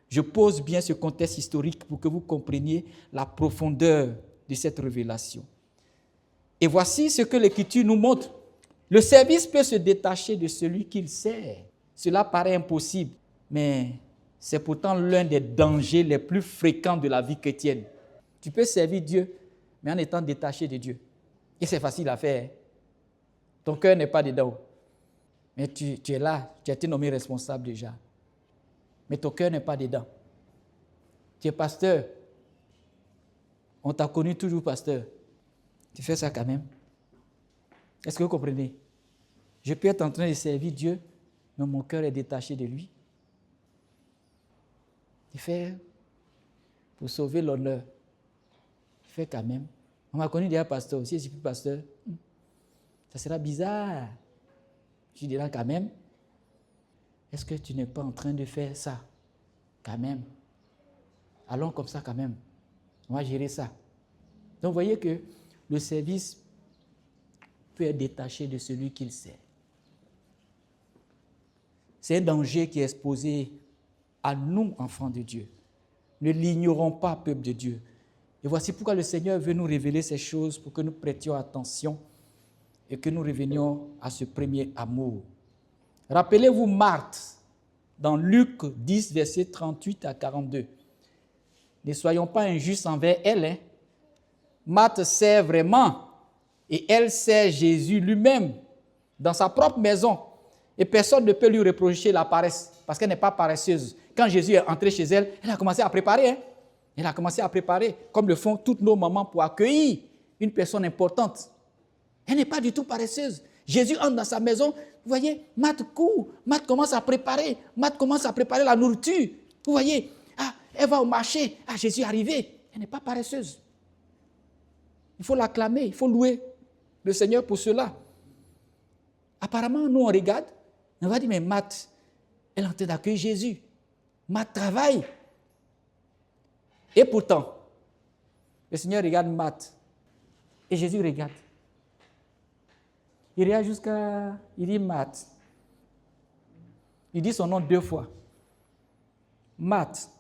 Speaker 1: Je pose bien ce contexte historique pour que vous compreniez la profondeur de cette révélation. Et voici ce que l'Écriture nous montre. Le service peut se détacher de celui qu'il sert. Cela paraît impossible, mais c'est pourtant l'un des dangers les plus fréquents de la vie chrétienne. Tu peux servir Dieu, mais en étant détaché de Dieu. Et c'est facile à faire. Ton cœur n'est pas dedans. Mais tu es là, tu as été nommé responsable déjà. Mais ton cœur n'est pas dedans. Tu es pasteur. On t'a connu toujours pasteur. Tu fais ça quand même. Est-ce que vous comprenez? Je peux être en train de servir Dieu, mais mon cœur est détaché de lui. Tu fais pour sauver l'honneur. Tu fais quand même. On m'a connu déjà pasteur. Si je ne suis plus pasteur, ça sera bizarre. Je dirais quand même, est-ce que tu n'es pas en train de faire ça? Quand même. Allons comme ça quand même. On va gérer ça. Donc vous voyez que le service peut être détaché de celui qu'il sert. C'est un danger qui est exposé à nous, enfants de Dieu. Ne l'ignorons pas, peuple de Dieu. Et voici pourquoi le Seigneur veut nous révéler ces choses pour que nous prêtions attention et que nous revenions à ce premier amour. Rappelez-vous Marthe, dans Luc 10, versets 38 à 42. Ne soyons pas injustes envers elle. Marthe sert vraiment et elle sert Jésus lui-même dans sa propre maison. Et personne ne peut lui reprocher la paresse parce qu'elle n'est pas paresseuse. Quand Jésus est entré chez elle, elle a commencé à préparer. Elle a commencé à préparer comme le font toutes nos mamans pour accueillir une personne importante. Elle n'est pas du tout paresseuse. Jésus entre dans sa maison, vous voyez, Marthe court, Marthe commence à préparer, Marthe commence à préparer la nourriture. Vous voyez, elle va au marché, Jésus est arrivé. Elle n'est pas paresseuse. Il faut l'acclamer, il faut louer le Seigneur pour cela. Apparemment, nous on regarde, on va dire, mais Marthe, elle est en train d'accueillir Jésus. Marthe travaille. Et pourtant, le Seigneur regarde Marthe et Jésus regarde. Il regarde il dit Marthe. Il dit son nom 2 fois. Marthe,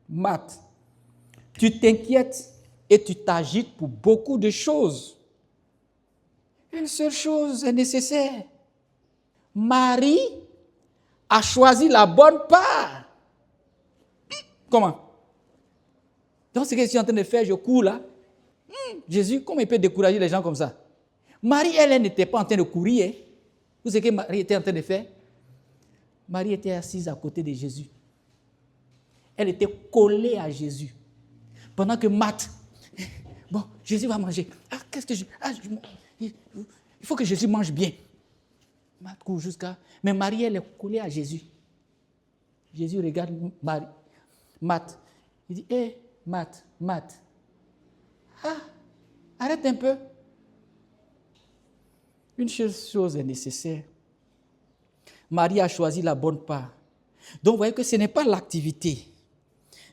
Speaker 1: Marthe, tu t'inquiètes et tu t'agites pour beaucoup de choses. Une seule chose est nécessaire. Marie a choisi la bonne part. Comment? Donc, ce que je suis en train de faire, je cours là. Jésus, comment il peut décourager les gens comme ça? Marie, elle n'était pas en train de courir. Vous savez ce que Marie était en train de faire? Marie était assise à côté de Jésus. Elle était collée à Jésus. Pendant que Marthe, bon, Jésus va manger. Qu'est-ce que il faut que Jésus mange bien. Marthe court jusqu'à... Mais Marie, elle est collée à Jésus. Jésus regarde Marthe. Il dit, hé, Marthe. Arrête un peu. Une seule chose est nécessaire. Marie a choisi la bonne part. Donc, vous voyez que ce n'est pas l'activité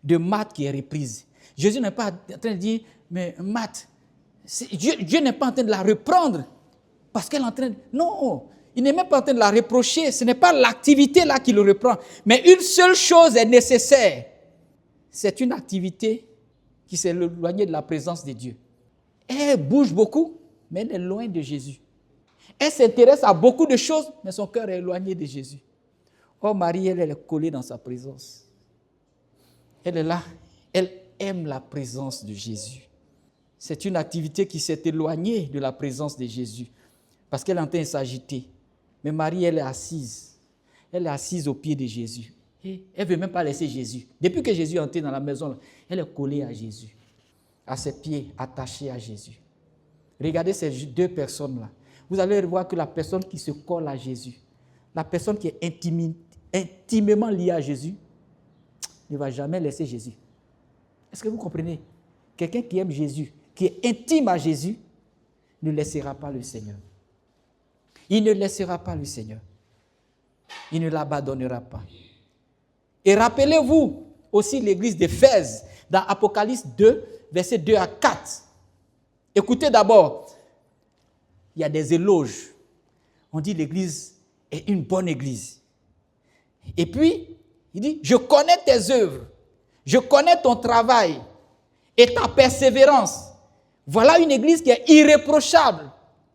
Speaker 1: de Marthe qui est reprise. Jésus n'est pas en train de dire, mais Marthe, Dieu n'est pas en train de la reprendre parce qu'elle est en train de... Non, Il n'est même pas en train de la reprocher. Ce n'est pas l'activité là qui le reprend. Mais une seule chose est nécessaire. C'est une activité qui s'est éloignée de la présence de Dieu. Elle bouge beaucoup, mais elle est loin de Jésus. Elle s'intéresse à beaucoup de choses, mais son cœur est éloigné de Jésus. Oh, Marie, elle est collée dans sa présence. Elle est là. Elle aime la présence de Jésus. C'est une activité qui s'est éloignée de la présence de Jésus parce qu'elle est en train de s'agiter. Mais Marie, elle est assise. Elle est assise au pied de Jésus. Et elle ne veut même pas laisser Jésus. Depuis que Jésus est entré dans la maison, elle est collée à Jésus, à ses pieds, attachée à Jésus. Regardez ces deux personnes-là. Vous allez voir que la personne qui se colle à Jésus, la personne qui est intimement liée à Jésus, ne va jamais laisser Jésus. Est-ce que vous comprenez? Quelqu'un qui aime Jésus, qui est intime à Jésus, ne laissera pas le Seigneur. Il ne laissera pas le Seigneur. Il ne l'abandonnera pas. Et rappelez-vous aussi l'église d'Éphèse, dans Apocalypse 2, versets 2 à 4. Écoutez d'abord, il y a des éloges. On dit l'église est une bonne église. Et puis, il dit, je connais tes œuvres, je connais ton travail et ta persévérance. Voilà une église qui est irréprochable.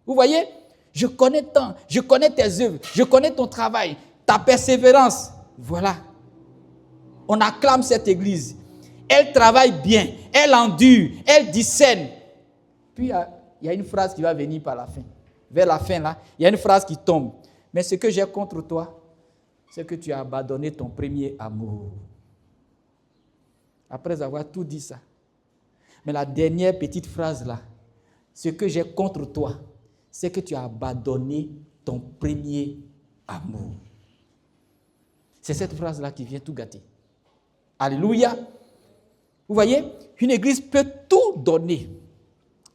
Speaker 1: Vous voyez, je connais tes œuvres, je connais ton travail, ta persévérance. Voilà. On acclame cette église. Elle travaille bien, elle endure, elle discerne. Puis il y a une phrase qui va venir par la fin. Vers la fin, là, il y a une phrase qui tombe. Mais ce que j'ai contre toi, c'est que tu as abandonné ton premier amour. Après avoir tout dit ça. Mais la dernière petite phrase là, ce que j'ai contre toi, c'est que tu as abandonné ton premier amour. C'est cette phrase là qui vient tout gâter. Alléluia. Vous voyez, une église peut tout donner.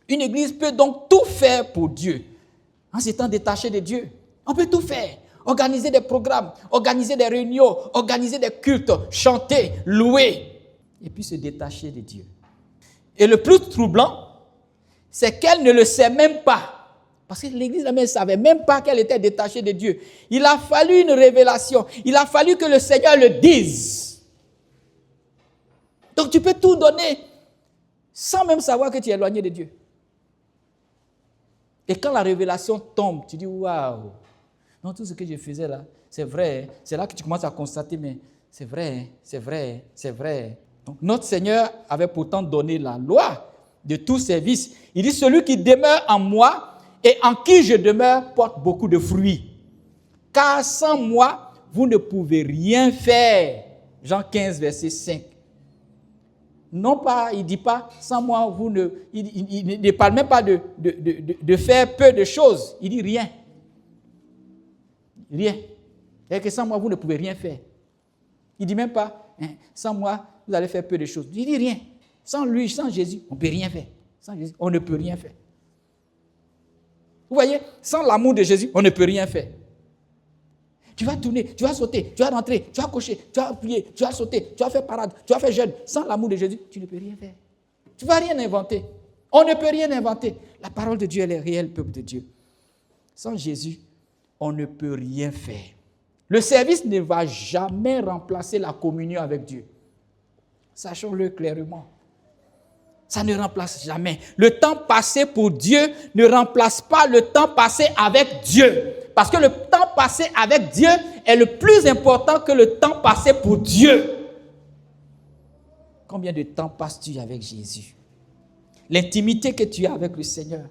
Speaker 1: Une église peut donc tout faire pour Dieu. En s'étant détaché de Dieu, on peut tout faire. Organiser des programmes, organiser des réunions, organiser des cultes, chanter, louer, et puis se détacher de Dieu. Et le plus troublant, c'est qu'elle ne le sait même pas. Parce que l'église elle ne savait même pas qu'elle était détachée de Dieu. Il a fallu une révélation. Il a fallu que le Seigneur le dise. Donc tu peux tout donner sans même savoir que tu es éloigné de Dieu. Et quand la révélation tombe, tu dis waouh. Non, tout ce que je faisais là, c'est vrai. C'est là que tu commences à constater, mais c'est vrai, c'est vrai, c'est vrai. Donc, notre Seigneur avait pourtant donné la loi de tout service. Il dit, celui qui demeure en moi et en qui je demeure porte beaucoup de fruits. Car sans moi, vous ne pouvez rien faire. Jean 15, verset 5. Non pas, il ne dit pas, sans moi, vous ne... Il ne parle même pas de faire peu de choses. Il dit rien. Rien. C'est-à-dire que sans moi, vous ne pouvez rien faire. Il ne dit même pas, hein, sans moi, vous allez faire peu de choses. Il ne dit rien. Sans lui, sans Jésus, on ne peut rien faire. Sans Jésus, on ne peut rien faire. Vous voyez, sans l'amour de Jésus, on ne peut rien faire. Tu vas tourner, tu vas sauter, tu vas rentrer, tu vas cocher, tu vas appuyer, tu vas sauter, tu vas faire parade, tu vas faire jeûne. Sans l'amour de Jésus, tu ne peux rien faire. Tu ne vas rien inventer. On ne peut rien inventer. La parole de Dieu, elle est réelle, peuple de Dieu. Sans Jésus, on ne peut rien faire. Le service ne va jamais remplacer la communion avec Dieu. Sachons-le clairement. Ça ne remplace jamais. Le temps passé pour Dieu ne remplace pas le temps passé avec Dieu. Parce que le temps passé avec Dieu est le plus important que le temps passé pour Dieu. Combien de temps passes-tu avec Jésus? L'intimité que tu as avec le Seigneur.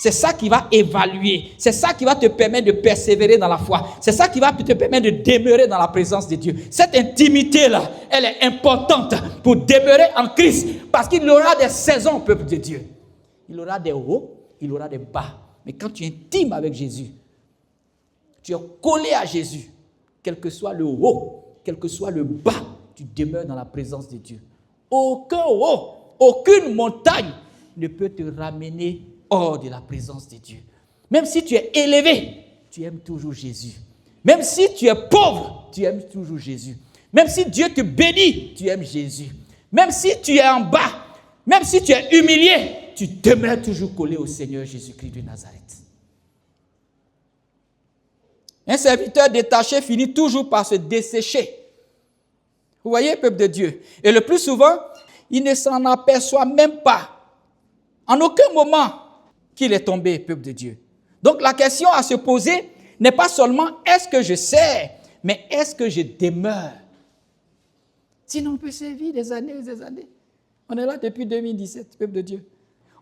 Speaker 1: C'est ça qui va évaluer. C'est ça qui va te permettre de persévérer dans la foi. C'est ça qui va te permettre de demeurer dans la présence de Dieu. Cette intimité-là, elle est importante pour demeurer en Christ. Parce qu'il y aura des saisons, peuple de Dieu. Il y aura des hauts, il y aura des bas. Mais quand tu es intime avec Jésus, tu es collé à Jésus. Quel que soit le haut, quel que soit le bas, tu demeures dans la présence de Dieu. Aucun haut, aucune montagne ne peut te ramener hors de la présence de Dieu. Même si tu es élevé, tu aimes toujours Jésus. Même si tu es pauvre, tu aimes toujours Jésus. Même si Dieu te bénit, tu aimes Jésus. Même si tu es en bas, même si tu es humilié, tu demeures toujours collé au Seigneur Jésus-Christ de Nazareth. Un serviteur détaché finit toujours par se dessécher. Vous voyez, peuple de Dieu. Et le plus souvent, il ne s'en aperçoit même pas, en aucun moment, qu'il est tombé, peuple de Dieu. Donc la question à se poser n'est pas seulement est-ce que je sers, mais est-ce que je demeure? Sinon, on peut servir des années et des années. On est là depuis 2017, peuple de Dieu.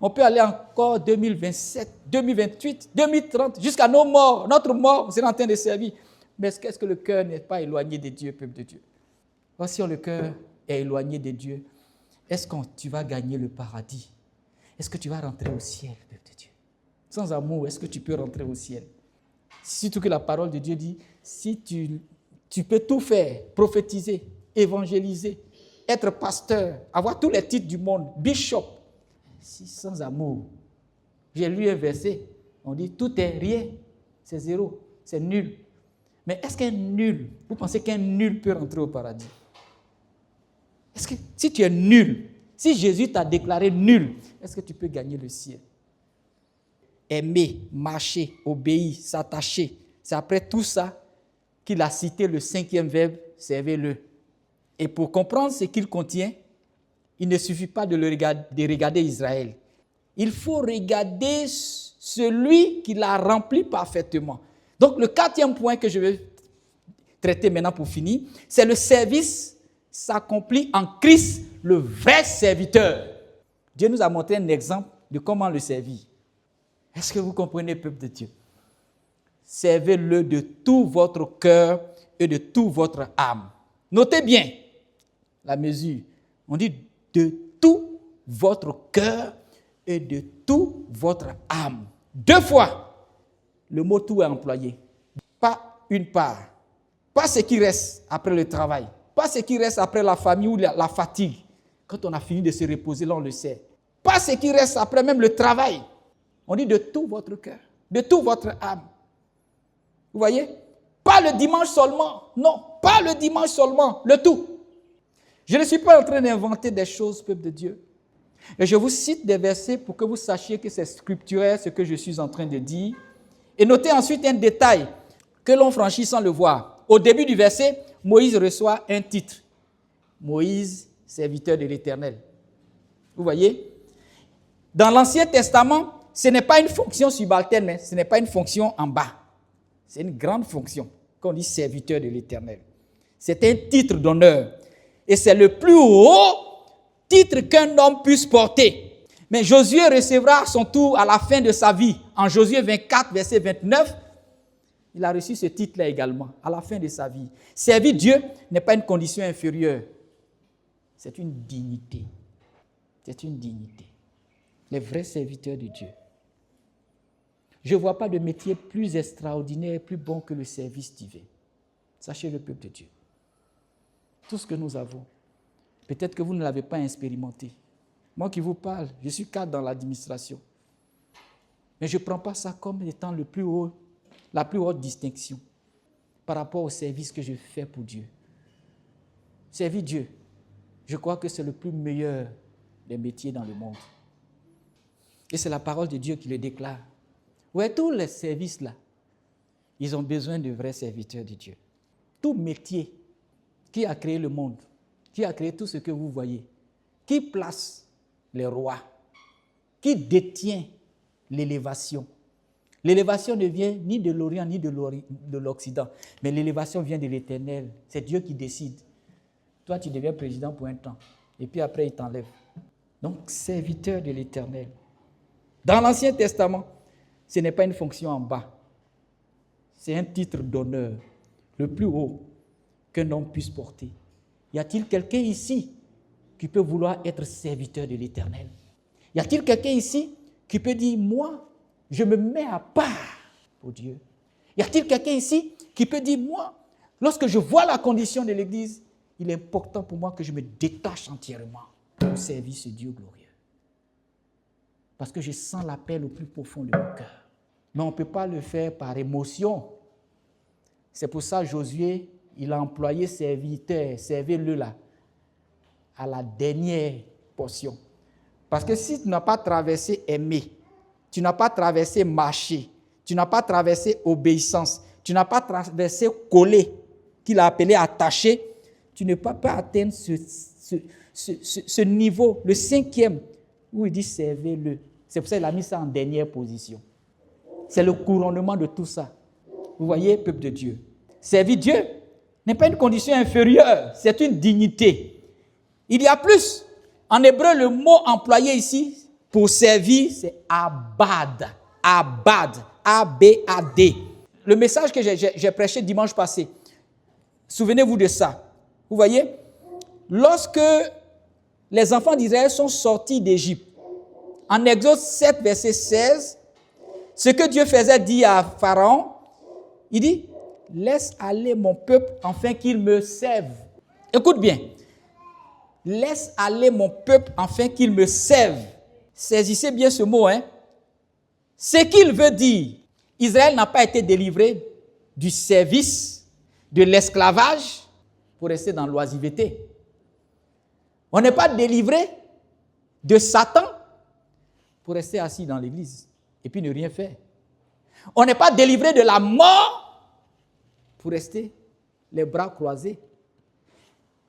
Speaker 1: On peut aller encore 2027, 2028, 2030, jusqu'à nos morts. Notre mort, c'est en train de servir. Mais est-ce que le cœur n'est pas éloigné de Dieu, peuple de Dieu? Si le cœur est éloigné de Dieu, est-ce que tu vas gagner le paradis? Est-ce que tu vas rentrer au ciel, peuple de Dieu? Sans amour, est-ce que tu peux rentrer au ciel? Surtout que la parole de Dieu dit, si tu peux tout faire, prophétiser, évangéliser, être pasteur, avoir tous les titres du monde, bishop, si sans amour. J'ai lu un verset, on dit tout est rien, c'est zéro, c'est nul. Mais est-ce qu'un nul, vous pensez qu'un nul peut rentrer au paradis? Est-ce que si tu es nul, si Jésus t'a déclaré nul, est-ce que tu peux gagner le ciel? Aimer, marcher, obéir, s'attacher, c'est après tout ça qu'il a cité le 5e verbe, servez-le. Et pour comprendre ce qu'il contient, il ne suffit pas de regarder Israël. Il faut regarder celui qui l'a rempli parfaitement. Donc le 4e point que je vais traiter maintenant pour finir, c'est le service s'accomplit en Christ, le vrai serviteur. Dieu nous a montré un exemple de comment le servir. Est-ce que vous comprenez, peuple de Dieu? Servez-le de tout votre cœur et de toute votre âme. Notez bien la mesure. On dit de tout votre cœur et de toute votre âme. 2 fois, le mot tout est employé. Pas une part. Pas ce qui reste après le travail. Pas ce qui reste après la famille ou la fatigue. Quand on a fini de se reposer, là on le sait. Pas ce qui reste après même le travail. On dit de tout votre cœur, de toute votre âme. Vous voyez? Pas le dimanche seulement. Non, pas le dimanche seulement, le tout. Je ne suis pas en train d'inventer des choses, peuple de Dieu. Et je vous cite des versets pour que vous sachiez que c'est scripturaire ce que je suis en train de dire. Et notez ensuite un détail que l'on franchit sans le voir. Au début du verset, Moïse reçoit un titre. Moïse, serviteur de l'Éternel. Vous voyez? Dans l'Ancien Testament, ce n'est pas une fonction subalterne, mais ce n'est pas une fonction en bas. C'est une grande fonction, qu'on dit serviteur de l'Éternel. C'est un titre d'honneur. Et c'est le plus haut titre qu'un homme puisse porter. Mais Josué recevra à son tour à la fin de sa vie. En Josué 24, verset 29, il a reçu ce titre-là également, à la fin de sa vie. Servir Dieu n'est pas une condition inférieure. C'est une dignité. C'est une dignité. Les vrais serviteurs de Dieu. Je ne vois pas de métier plus extraordinaire, plus bon que le service divin. Sachez le peuple de Dieu. Tout ce que nous avons, peut-être que vous ne l'avez pas expérimenté. Moi qui vous parle, je suis cadre dans l'administration. Mais je ne prends pas ça comme étant le plus haut, la plus haute distinction par rapport au service que je fais pour Dieu. Servir Dieu, je crois que c'est le plus meilleur des métiers dans le monde. Et c'est la parole de Dieu qui le déclare. Ouais, tous les services-là, ils ont besoin de vrais serviteurs de Dieu. Tout métier, qui a créé le monde, qui a créé tout ce que vous voyez, qui place les rois, qui détient l'élévation. L'élévation ne vient ni de l'Orient ni de l'Occident, mais l'élévation vient de l'Éternel. C'est Dieu qui décide. Toi, tu deviens président pour un temps, et puis après, il t'enlève. Donc, serviteur de l'Éternel. Dans l'Ancien Testament, ce n'est pas une fonction en bas. C'est un titre d'honneur, le plus haut qu'un homme puisse porter. Y a-t-il quelqu'un ici qui peut vouloir être serviteur de l'Éternel? Y a-t-il quelqu'un ici qui peut dire, moi, je me mets à part pour Dieu? Y a-t-il quelqu'un ici qui peut dire, moi, lorsque je vois la condition de l'Église, il est important pour moi que je me détache entièrement pour servir ce Dieu glorieux. Parce que je sens l'appel au plus profond de mon cœur. Mais on ne peut pas le faire par émotion. C'est pour ça que Josué, il a employé serviteur, servez-le là, à la dernière portion. Parce que si tu n'as pas traversé aimer, tu n'as pas traversé marcher, tu n'as pas traversé obéissance, tu n'as pas traversé collé, qu'il a appelé attaché, tu ne peux pas atteindre ce niveau, le 5e, où il dit servez-le. C'est pour ça qu'il a mis ça en dernière position. C'est le couronnement de tout ça. Vous voyez, peuple de Dieu. Servir Dieu n'est pas une condition inférieure, c'est une dignité. Il y a plus. En hébreu, le mot employé ici pour servir, c'est abad. Abad. A-B-A-D. Le message que j'ai prêché dimanche passé, souvenez-vous de ça. Vous voyez, lorsque les enfants d'Israël sont sortis d'Égypte, en Exode 7, verset 16, ce que Dieu faisait dire à Pharaon, il dit, laisse aller mon peuple afin qu'il me serve. Écoute bien. Laisse aller mon peuple afin qu'il me serve. Saisissez bien ce mot, hein. Ce qu'il veut dire, Israël n'a pas été délivré du service, de l'esclavage, pour rester dans l'oisiveté. On n'est pas délivré de Satan pour rester assis dans l'église et puis ne rien faire. On n'est pas délivré de la mort pour rester les bras croisés.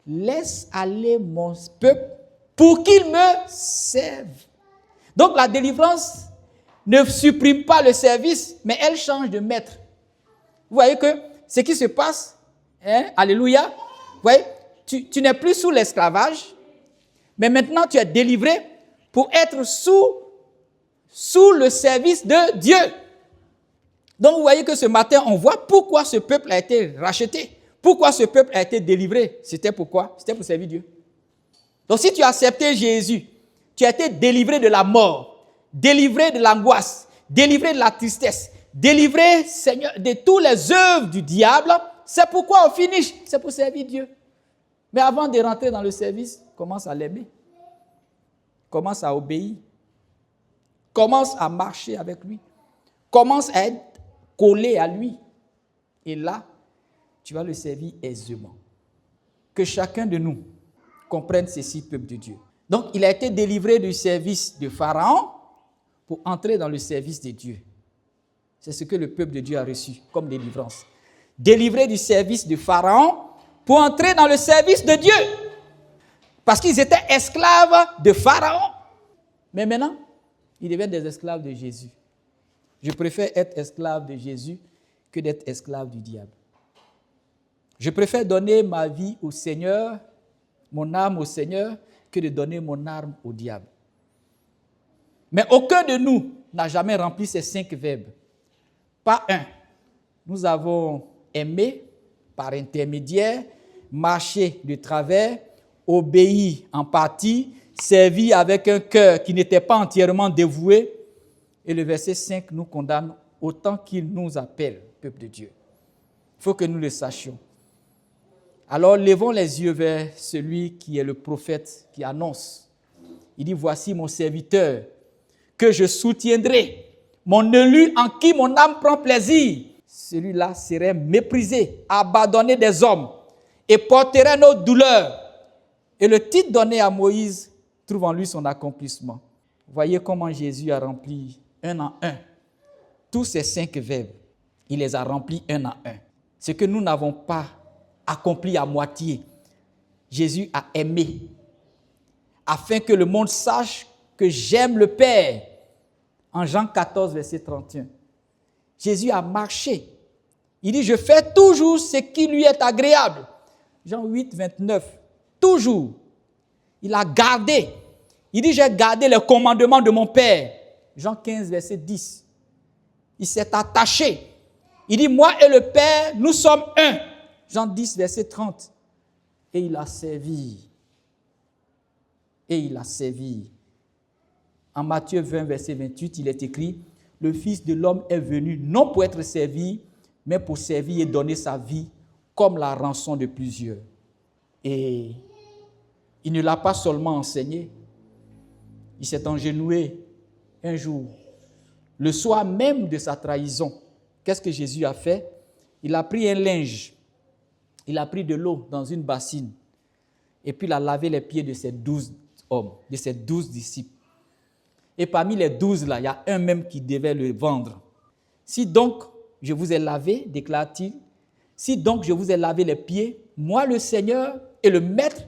Speaker 1: Laisse aller mon peuple pour qu'il me serve. Donc la délivrance ne supprime pas le service, mais elle change de maître. Vous voyez que ce qui se passe, hein, alléluia, vous voyez, tu n'es plus sous l'esclavage, mais maintenant tu es délivré pour être sous le service de Dieu. Donc vous voyez que ce matin, on voit pourquoi ce peuple a été racheté. Pourquoi ce peuple a été délivré? C'était pourquoi? C'était pour servir Dieu. Donc si tu as accepté Jésus, tu as été délivré de la mort, délivré de l'angoisse, délivré de la tristesse, délivré, Seigneur, de toutes les œuvres du diable. C'est pourquoi au finish, c'est pour servir Dieu. Mais avant de rentrer dans le service, commence à l'aimer. Commence à obéir. Commence à marcher avec lui. Commence à être collé à lui. Et là, tu vas le servir aisément. Que chacun de nous comprenne ceci, peuple de Dieu. Donc, il a été délivré du service de Pharaon pour entrer dans le service de Dieu. C'est ce que le peuple de Dieu a reçu comme délivrance. Délivré du service de Pharaon pour entrer dans le service de Dieu. Parce qu'ils étaient esclaves de Pharaon. Mais maintenant, ils deviennent des esclaves de Jésus. Je préfère être esclave de Jésus que d'être esclave du diable. Je préfère donner ma vie au Seigneur, mon âme au Seigneur, que de donner mon âme au diable. Mais aucun de nous n'a jamais rempli ces 5 verbes. Pas un. Nous avons aimé par intermédiaire, marché de travers, obéi en partie, servi avec un cœur qui n'était pas entièrement dévoué. Et le verset 5 nous condamne autant qu'il nous appelle, peuple de Dieu. Il faut que nous le sachions. Alors, levons les yeux vers celui qui est le prophète qui annonce. Il dit, voici mon serviteur que je soutiendrai, mon élu en qui mon âme prend plaisir. Celui-là serait méprisé, abandonné des hommes et porterait nos douleurs. Et le titre donné à Moïse trouve en lui son accomplissement. Voyez comment Jésus a rempli un en un tous ces 5 verbes. Il les a remplis un en un. Ce que nous n'avons pas accompli à moitié, Jésus a aimé, afin que le monde sache que j'aime le Père. En Jean 14, verset 31. Jésus a marché. Il dit, je fais toujours ce qui lui est agréable. Jean 8, 29. Toujours. Il a gardé. Il dit, j'ai gardé les commandements de mon Père. Jean 15, verset 10. Il s'est attaché. Il dit, moi et le Père, nous sommes un. Jean 10, verset 30. Et il a servi. Et il a servi. En Matthieu 20, verset 28, il est écrit, le Fils de l'homme est venu non pour être servi, mais pour servir et donner sa vie comme la rançon de plusieurs. Et il ne l'a pas seulement enseigné, il s'est agenouillé un jour, le soir même de sa trahison. Qu'est-ce que Jésus a fait? Il a pris un linge, il a pris de l'eau dans une bassine, et puis il a lavé les pieds de ces 12 hommes, de ces 12 disciples. Et parmi les 12 là, il y a un même qui devait le vendre. Si donc je vous ai lavé, déclare-t-il. Si donc je vous ai lavé les pieds, moi le Seigneur et le Maître,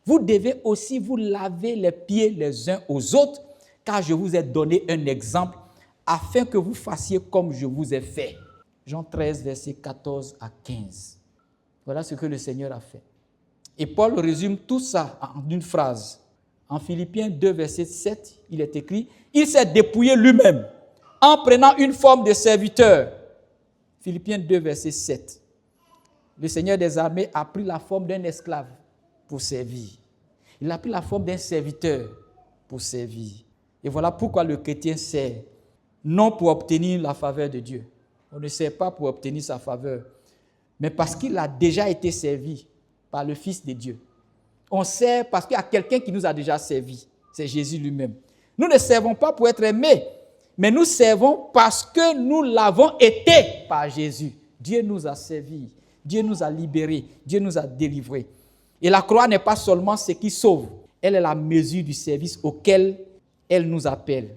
Speaker 1: vous devez aussi vous laver les pieds les uns aux autres, car je vous ai donné un exemple afin que vous fassiez comme je vous ai fait. Jean 13, versets 14 à 15. Voilà ce que le Seigneur a fait. Et Paul résume tout ça en une phrase. En Philippiens 2, verset 7, il est écrit « Il s'est dépouillé lui-même en prenant une forme de serviteur. » Philippiens 2, verset 7. Le Seigneur des armées a pris la forme d'un esclave pour servir. Il a pris la forme d'un serviteur pour servir. Et voilà pourquoi le chrétien sert, non pour obtenir la faveur de Dieu. On ne sert pas pour obtenir sa faveur, mais parce qu'il a déjà été servi par le Fils de Dieu. On sert parce qu'il y a quelqu'un qui nous a déjà servi. C'est Jésus lui-même. Nous ne servons pas pour être aimés, mais nous servons parce que nous l'avons été par Jésus. Dieu nous a servis, Dieu nous a libérés, Dieu nous a délivrés. Et la croix n'est pas seulement ce qui sauve, elle est la mesure du service auquel elle nous appelle.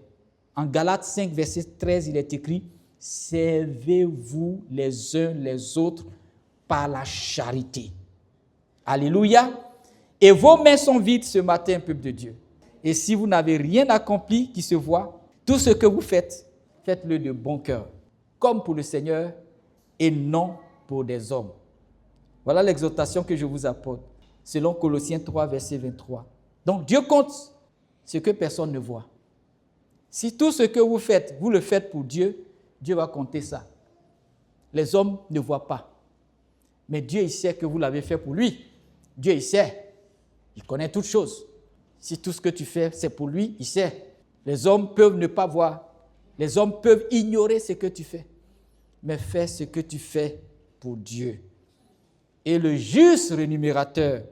Speaker 1: En Galates 5, verset 13, il est écrit « Servez-vous les uns les autres par la charité. » Alléluia. Et vos mains sont vides ce matin, peuple de Dieu. Et si vous n'avez rien accompli qui se voit, tout ce que vous faites, faites-le de bon cœur, comme pour le Seigneur et non pour des hommes. Voilà l'exhortation que je vous apporte, selon Colossiens 3, verset 23. Donc Dieu compte ce que personne ne voit. Si tout ce que vous faites, vous le faites pour Dieu, Dieu va compter ça. Les hommes ne voient pas. Mais Dieu, il sait que vous l'avez fait pour lui. Dieu, il sait. Il connaît toutes choses. Si tout ce que tu fais, c'est pour lui, il sait. Les hommes peuvent ne pas voir. Les hommes peuvent ignorer ce que tu fais. Mais fais ce que tu fais pour Dieu. Et le juste rémunérateur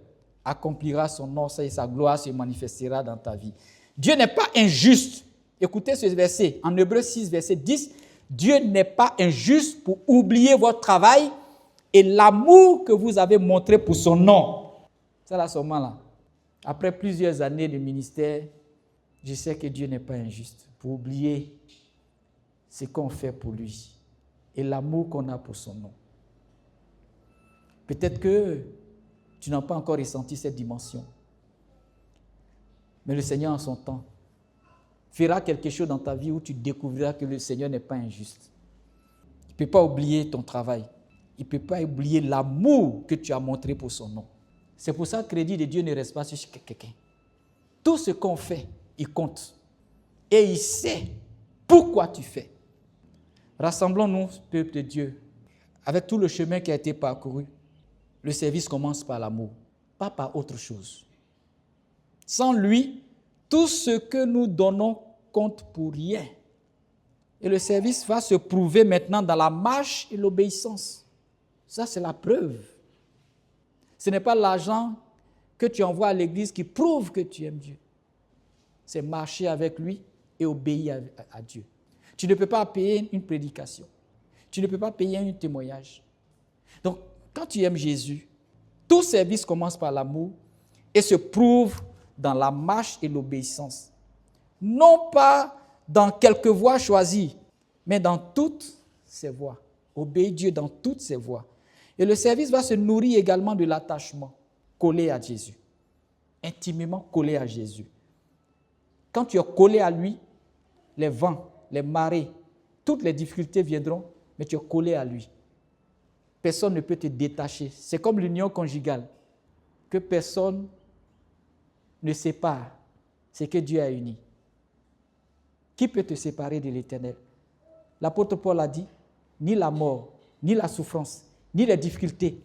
Speaker 1: accomplira son ordre et sa gloire se manifestera dans ta vie. Dieu n'est pas injuste. Écoutez ce verset. En Hébreux 6, verset 10. Dieu n'est pas injuste pour oublier votre travail et l'amour que vous avez montré pour son nom. C'est là seulement là. Après plusieurs années de ministère, je sais que Dieu n'est pas injuste pour oublier ce qu'on fait pour lui et l'amour qu'on a pour son nom. Peut-être que tu n'as pas encore ressenti cette dimension. Mais le Seigneur, en son temps, fera quelque chose dans ta vie où tu découvriras que le Seigneur n'est pas injuste. Il ne peut pas oublier ton travail. Il ne peut pas oublier l'amour que tu as montré pour son nom. C'est pour ça que le crédit de Dieu ne reste pas sur quelqu'un. Tout ce qu'on fait, il compte. Et il sait pourquoi tu fais. Rassemblons-nous, peuple de Dieu, avec tout le chemin qui a été parcouru. Le service commence par l'amour, pas par autre chose. Sans lui, tout ce que nous donnons compte pour rien. Et le service va se prouver maintenant dans la marche et l'obéissance. Ça, c'est la preuve. Ce n'est pas l'argent que tu envoies à l'église qui prouve que tu aimes Dieu. C'est marcher avec lui et obéir à Dieu. Tu ne peux pas payer une prédication. Tu ne peux pas payer un témoignage. Donc, quand tu aimes Jésus, tout service commence par l'amour et se prouve dans la marche et l'obéissance. Non pas dans quelques voies choisies, mais dans toutes ses voies. Obéir Dieu dans toutes ses voies. Et le service va se nourrir également de l'attachement collé à Jésus. Intimement collé à Jésus. Quand tu es collé à lui, les vents, les marées, toutes les difficultés viendront, mais tu es collé à lui. Personne ne peut te détacher. C'est comme l'union conjugale, que personne ne sépare. C'est que Dieu a uni. Qui peut te séparer de l'Éternel? L'apôtre Paul a dit, ni la mort, ni la souffrance, ni les difficultés,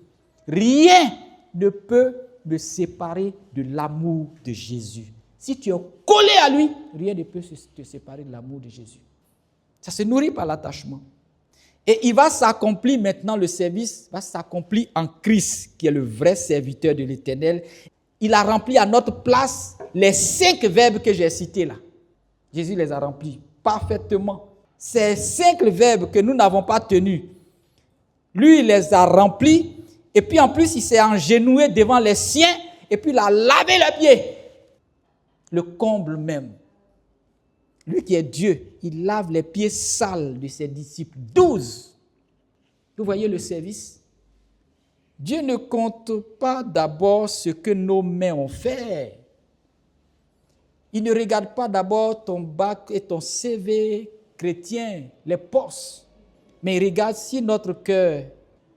Speaker 1: rien ne peut me séparer de l'amour de Jésus. Si tu es collé à lui, rien ne peut te séparer de l'amour de Jésus. Ça se nourrit par l'attachement. Et il va s'accomplir maintenant, le service va s'accomplir en Christ, qui est le vrai serviteur de l'Éternel. Il a rempli à notre place les 5 verbes que j'ai cités là. Jésus les a remplis parfaitement. Ces 5 verbes que nous n'avons pas tenus, lui, il les a remplis. Et puis en plus, il s'est engenouillé devant les siens et puis il a lavé les pieds. Le comble même. Lui qui est Dieu, il lave les pieds sales de ses disciples. 12. Vous voyez le service? Dieu ne compte pas d'abord ce que nos mains ont fait. Il ne regarde pas d'abord ton bac et ton CV chrétien, les postes, mais il regarde si notre cœur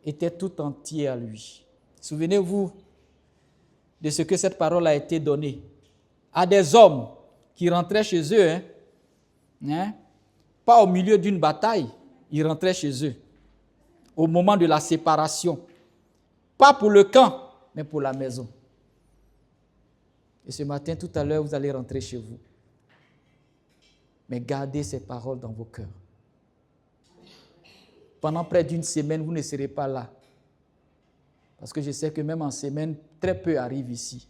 Speaker 1: était tout entier à lui. Souvenez-vous de ce que cette parole a été donnée à des hommes qui rentraient chez eux, pas au milieu d'une bataille, ils rentraient chez eux, au moment de la séparation. Pas pour le camp, mais pour la maison. Et ce matin, tout à l'heure, vous allez rentrer chez vous. Mais gardez ces paroles dans vos cœurs. Pendant près d'une semaine, vous ne serez pas là. Parce que je sais que même en semaine, très peu arrivent ici.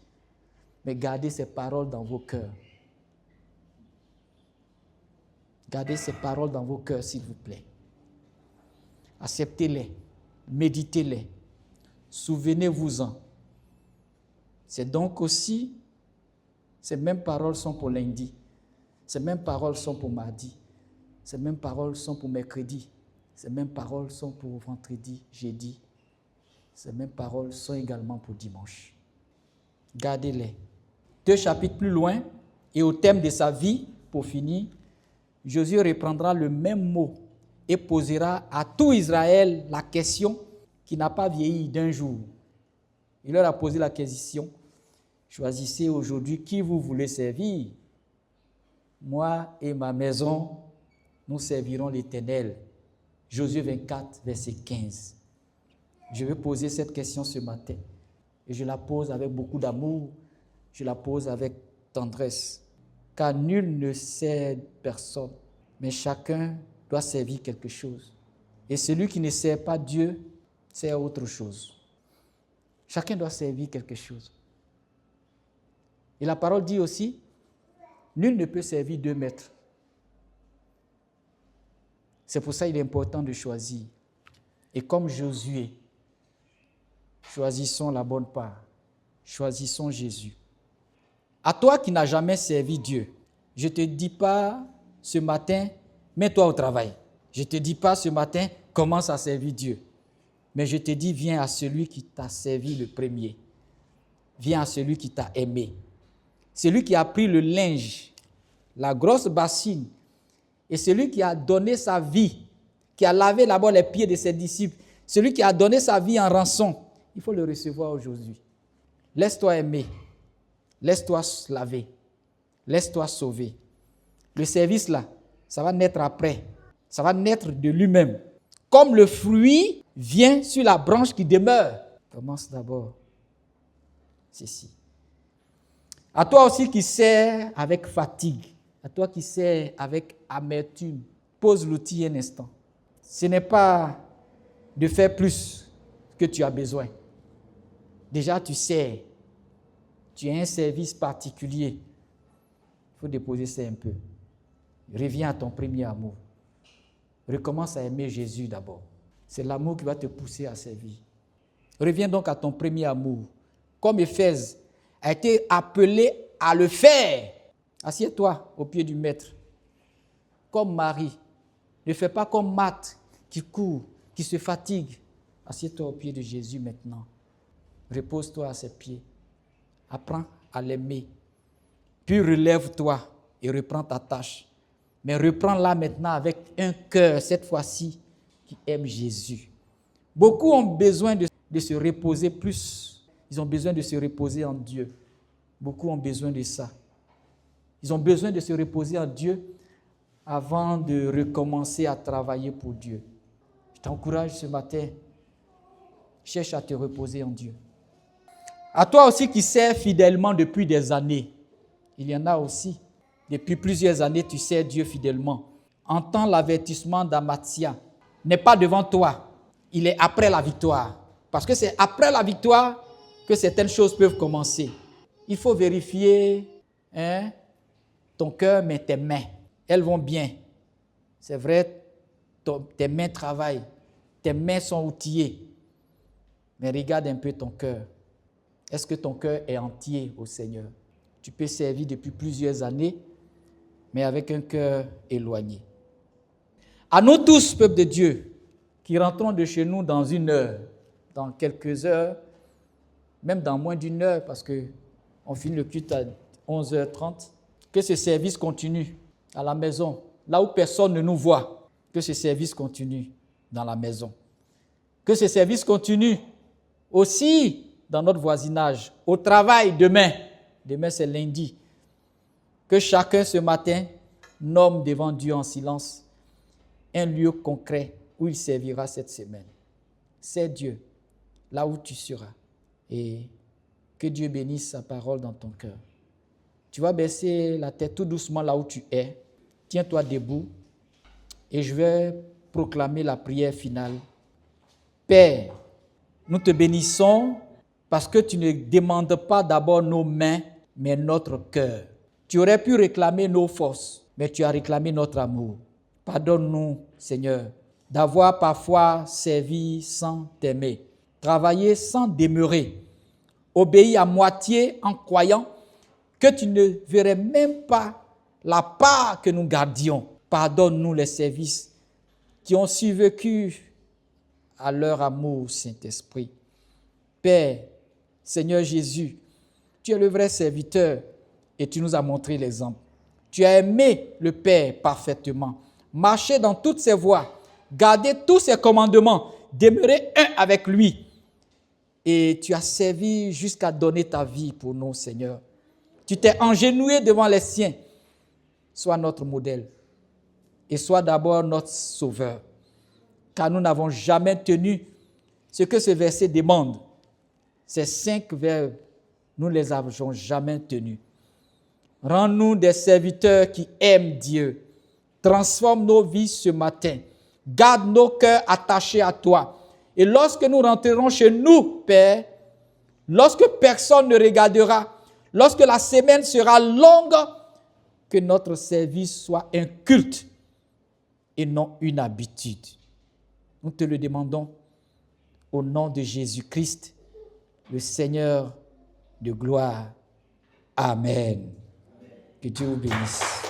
Speaker 1: Mais gardez ces paroles dans vos cœurs. Gardez ces paroles dans vos cœurs, s'il vous plaît. Acceptez-les, méditez-les, souvenez-vous-en. C'est donc aussi, ces mêmes paroles sont pour lundi, ces mêmes paroles sont pour mardi, ces mêmes paroles sont pour mercredi, ces mêmes paroles sont pour vendredi, jeudi, ces mêmes paroles sont également pour dimanche. Gardez-les. 2 chapitres plus loin, et au thème de sa vie, pour finir, Josué reprendra le même mot et posera à tout Israël la question qui n'a pas vieilli d'un jour. Il leur a posé la question, choisissez aujourd'hui qui vous voulez servir. Moi et ma maison, nous servirons l'Éternel. Josué 24, verset 15. Je vais poser cette question ce matin et je la pose avec beaucoup d'amour, je la pose avec tendresse. Car nul ne sert personne, mais chacun doit servir quelque chose. Et celui qui ne sert pas Dieu, sert autre chose. Chacun doit servir quelque chose. Et la parole dit aussi, nul ne peut servir 2 maîtres. C'est pour ça qu'il est important de choisir. Et comme Josué, choisissons la bonne part. Choisissons Jésus. À toi qui n'as jamais servi Dieu, je ne te dis pas ce matin, mets-toi au travail. Je ne te dis pas ce matin, commence à servir Dieu. Mais je te dis, viens à celui qui t'a servi le premier. Viens à celui qui t'a aimé. Celui qui a pris le linge, la grosse bassine, et celui qui a donné sa vie, qui a lavé d'abord les pieds de ses disciples, celui qui a donné sa vie en rançon, il faut le recevoir aujourd'hui. Laisse-toi aimer. Laisse-toi laver. Laisse-toi sauver. Le service là, ça va naître après. Ça va naître de lui-même. Comme le fruit vient sur la branche qui demeure. Commence d'abord ceci. À toi aussi qui sers avec fatigue, à toi qui sers avec amertume, pose l'outil un instant. Ce n'est pas de faire plus que tu as besoin. Déjà tu sers. Tu as un service particulier. Il faut déposer ça un peu. Reviens à ton premier amour. Recommence à aimer Jésus d'abord. C'est l'amour qui va te pousser à servir. Reviens donc à ton premier amour. Comme Éphèse a été appelé à le faire. Assieds-toi au pied du maître. Comme Marie. Ne fais pas comme Marthe qui court, qui se fatigue. Assieds-toi au pied de Jésus maintenant. Repose-toi à ses pieds. Apprends à l'aimer. Puis relève-toi et reprends ta tâche. Mais reprends-la maintenant avec un cœur, cette fois-ci, qui aime Jésus. Beaucoup ont besoin de se reposer plus. Ils ont besoin de se reposer en Dieu. Beaucoup ont besoin de ça. Ils ont besoin de se reposer en Dieu avant de recommencer à travailler pour Dieu. Je t'encourage ce matin. Cherche à te reposer en Dieu. À toi aussi qui sers fidèlement depuis des années. Il y en a aussi. Depuis plusieurs années, tu sers Dieu fidèlement. Entends l'avertissement d'Amathia. N'est pas devant toi. Il est après la victoire. Parce que c'est après la victoire que certaines choses peuvent commencer. Il faut vérifier ton cœur, mais tes mains. Elles vont bien. C'est vrai, tes mains travaillent. Tes mains sont outillées. Mais regarde un peu ton cœur. Est-ce que ton cœur est entier au Seigneur? Tu peux servir depuis plusieurs années, mais avec un cœur éloigné. À nous tous, peuple de Dieu, qui rentrons de chez nous dans 1 heure, dans quelques heures, même dans moins d'1 heure, parce qu'on finit le culte à 11h30, que ce service continue à la maison, là où personne ne nous voit, que ce service continue dans la maison. Que ce service continue aussi dans notre voisinage, au travail demain. Demain, c'est lundi. Que chacun ce matin nomme devant Dieu en silence un lieu concret où il servira cette semaine. C'est Dieu, là où tu seras. Et que Dieu bénisse sa parole dans ton cœur. Tu vas baisser la tête tout doucement là où tu es. Tiens-toi debout et je vais proclamer la prière finale. Père, nous te bénissons parce que tu ne demandes pas d'abord nos mains, mais notre cœur. Tu aurais pu réclamer nos forces, mais tu as réclamé notre amour. Pardonne-nous, Seigneur, d'avoir parfois servi sans t'aimer, travaillé sans demeurer, obéi à moitié en croyant que tu ne verrais même pas la part que nous gardions. Pardonne-nous les services qui ont survécu à leur amour, Saint-Esprit. Père, Seigneur Jésus, tu es le vrai serviteur et tu nous as montré l'exemple. Tu as aimé le Père parfaitement, marché dans toutes ses voies, gardé tous ses commandements, demeuré un avec lui. Et tu as servi jusqu'à donner ta vie pour nous, Seigneur. Tu t'es engenouillé devant les siens. Sois notre modèle et sois d'abord notre sauveur. Car nous n'avons jamais tenu ce que ce verset demande. Ces 5 verbes, nous ne les avons jamais tenus. Rends-nous des serviteurs qui aiment Dieu. Transforme nos vies ce matin. Garde nos cœurs attachés à toi. Et lorsque nous rentrerons chez nous, Père, lorsque personne ne regardera, lorsque la semaine sera longue, que notre service soit un culte et non une habitude. Nous te le demandons au nom de Jésus-Christ, le Seigneur de gloire. Amen. Que Dieu vous bénisse.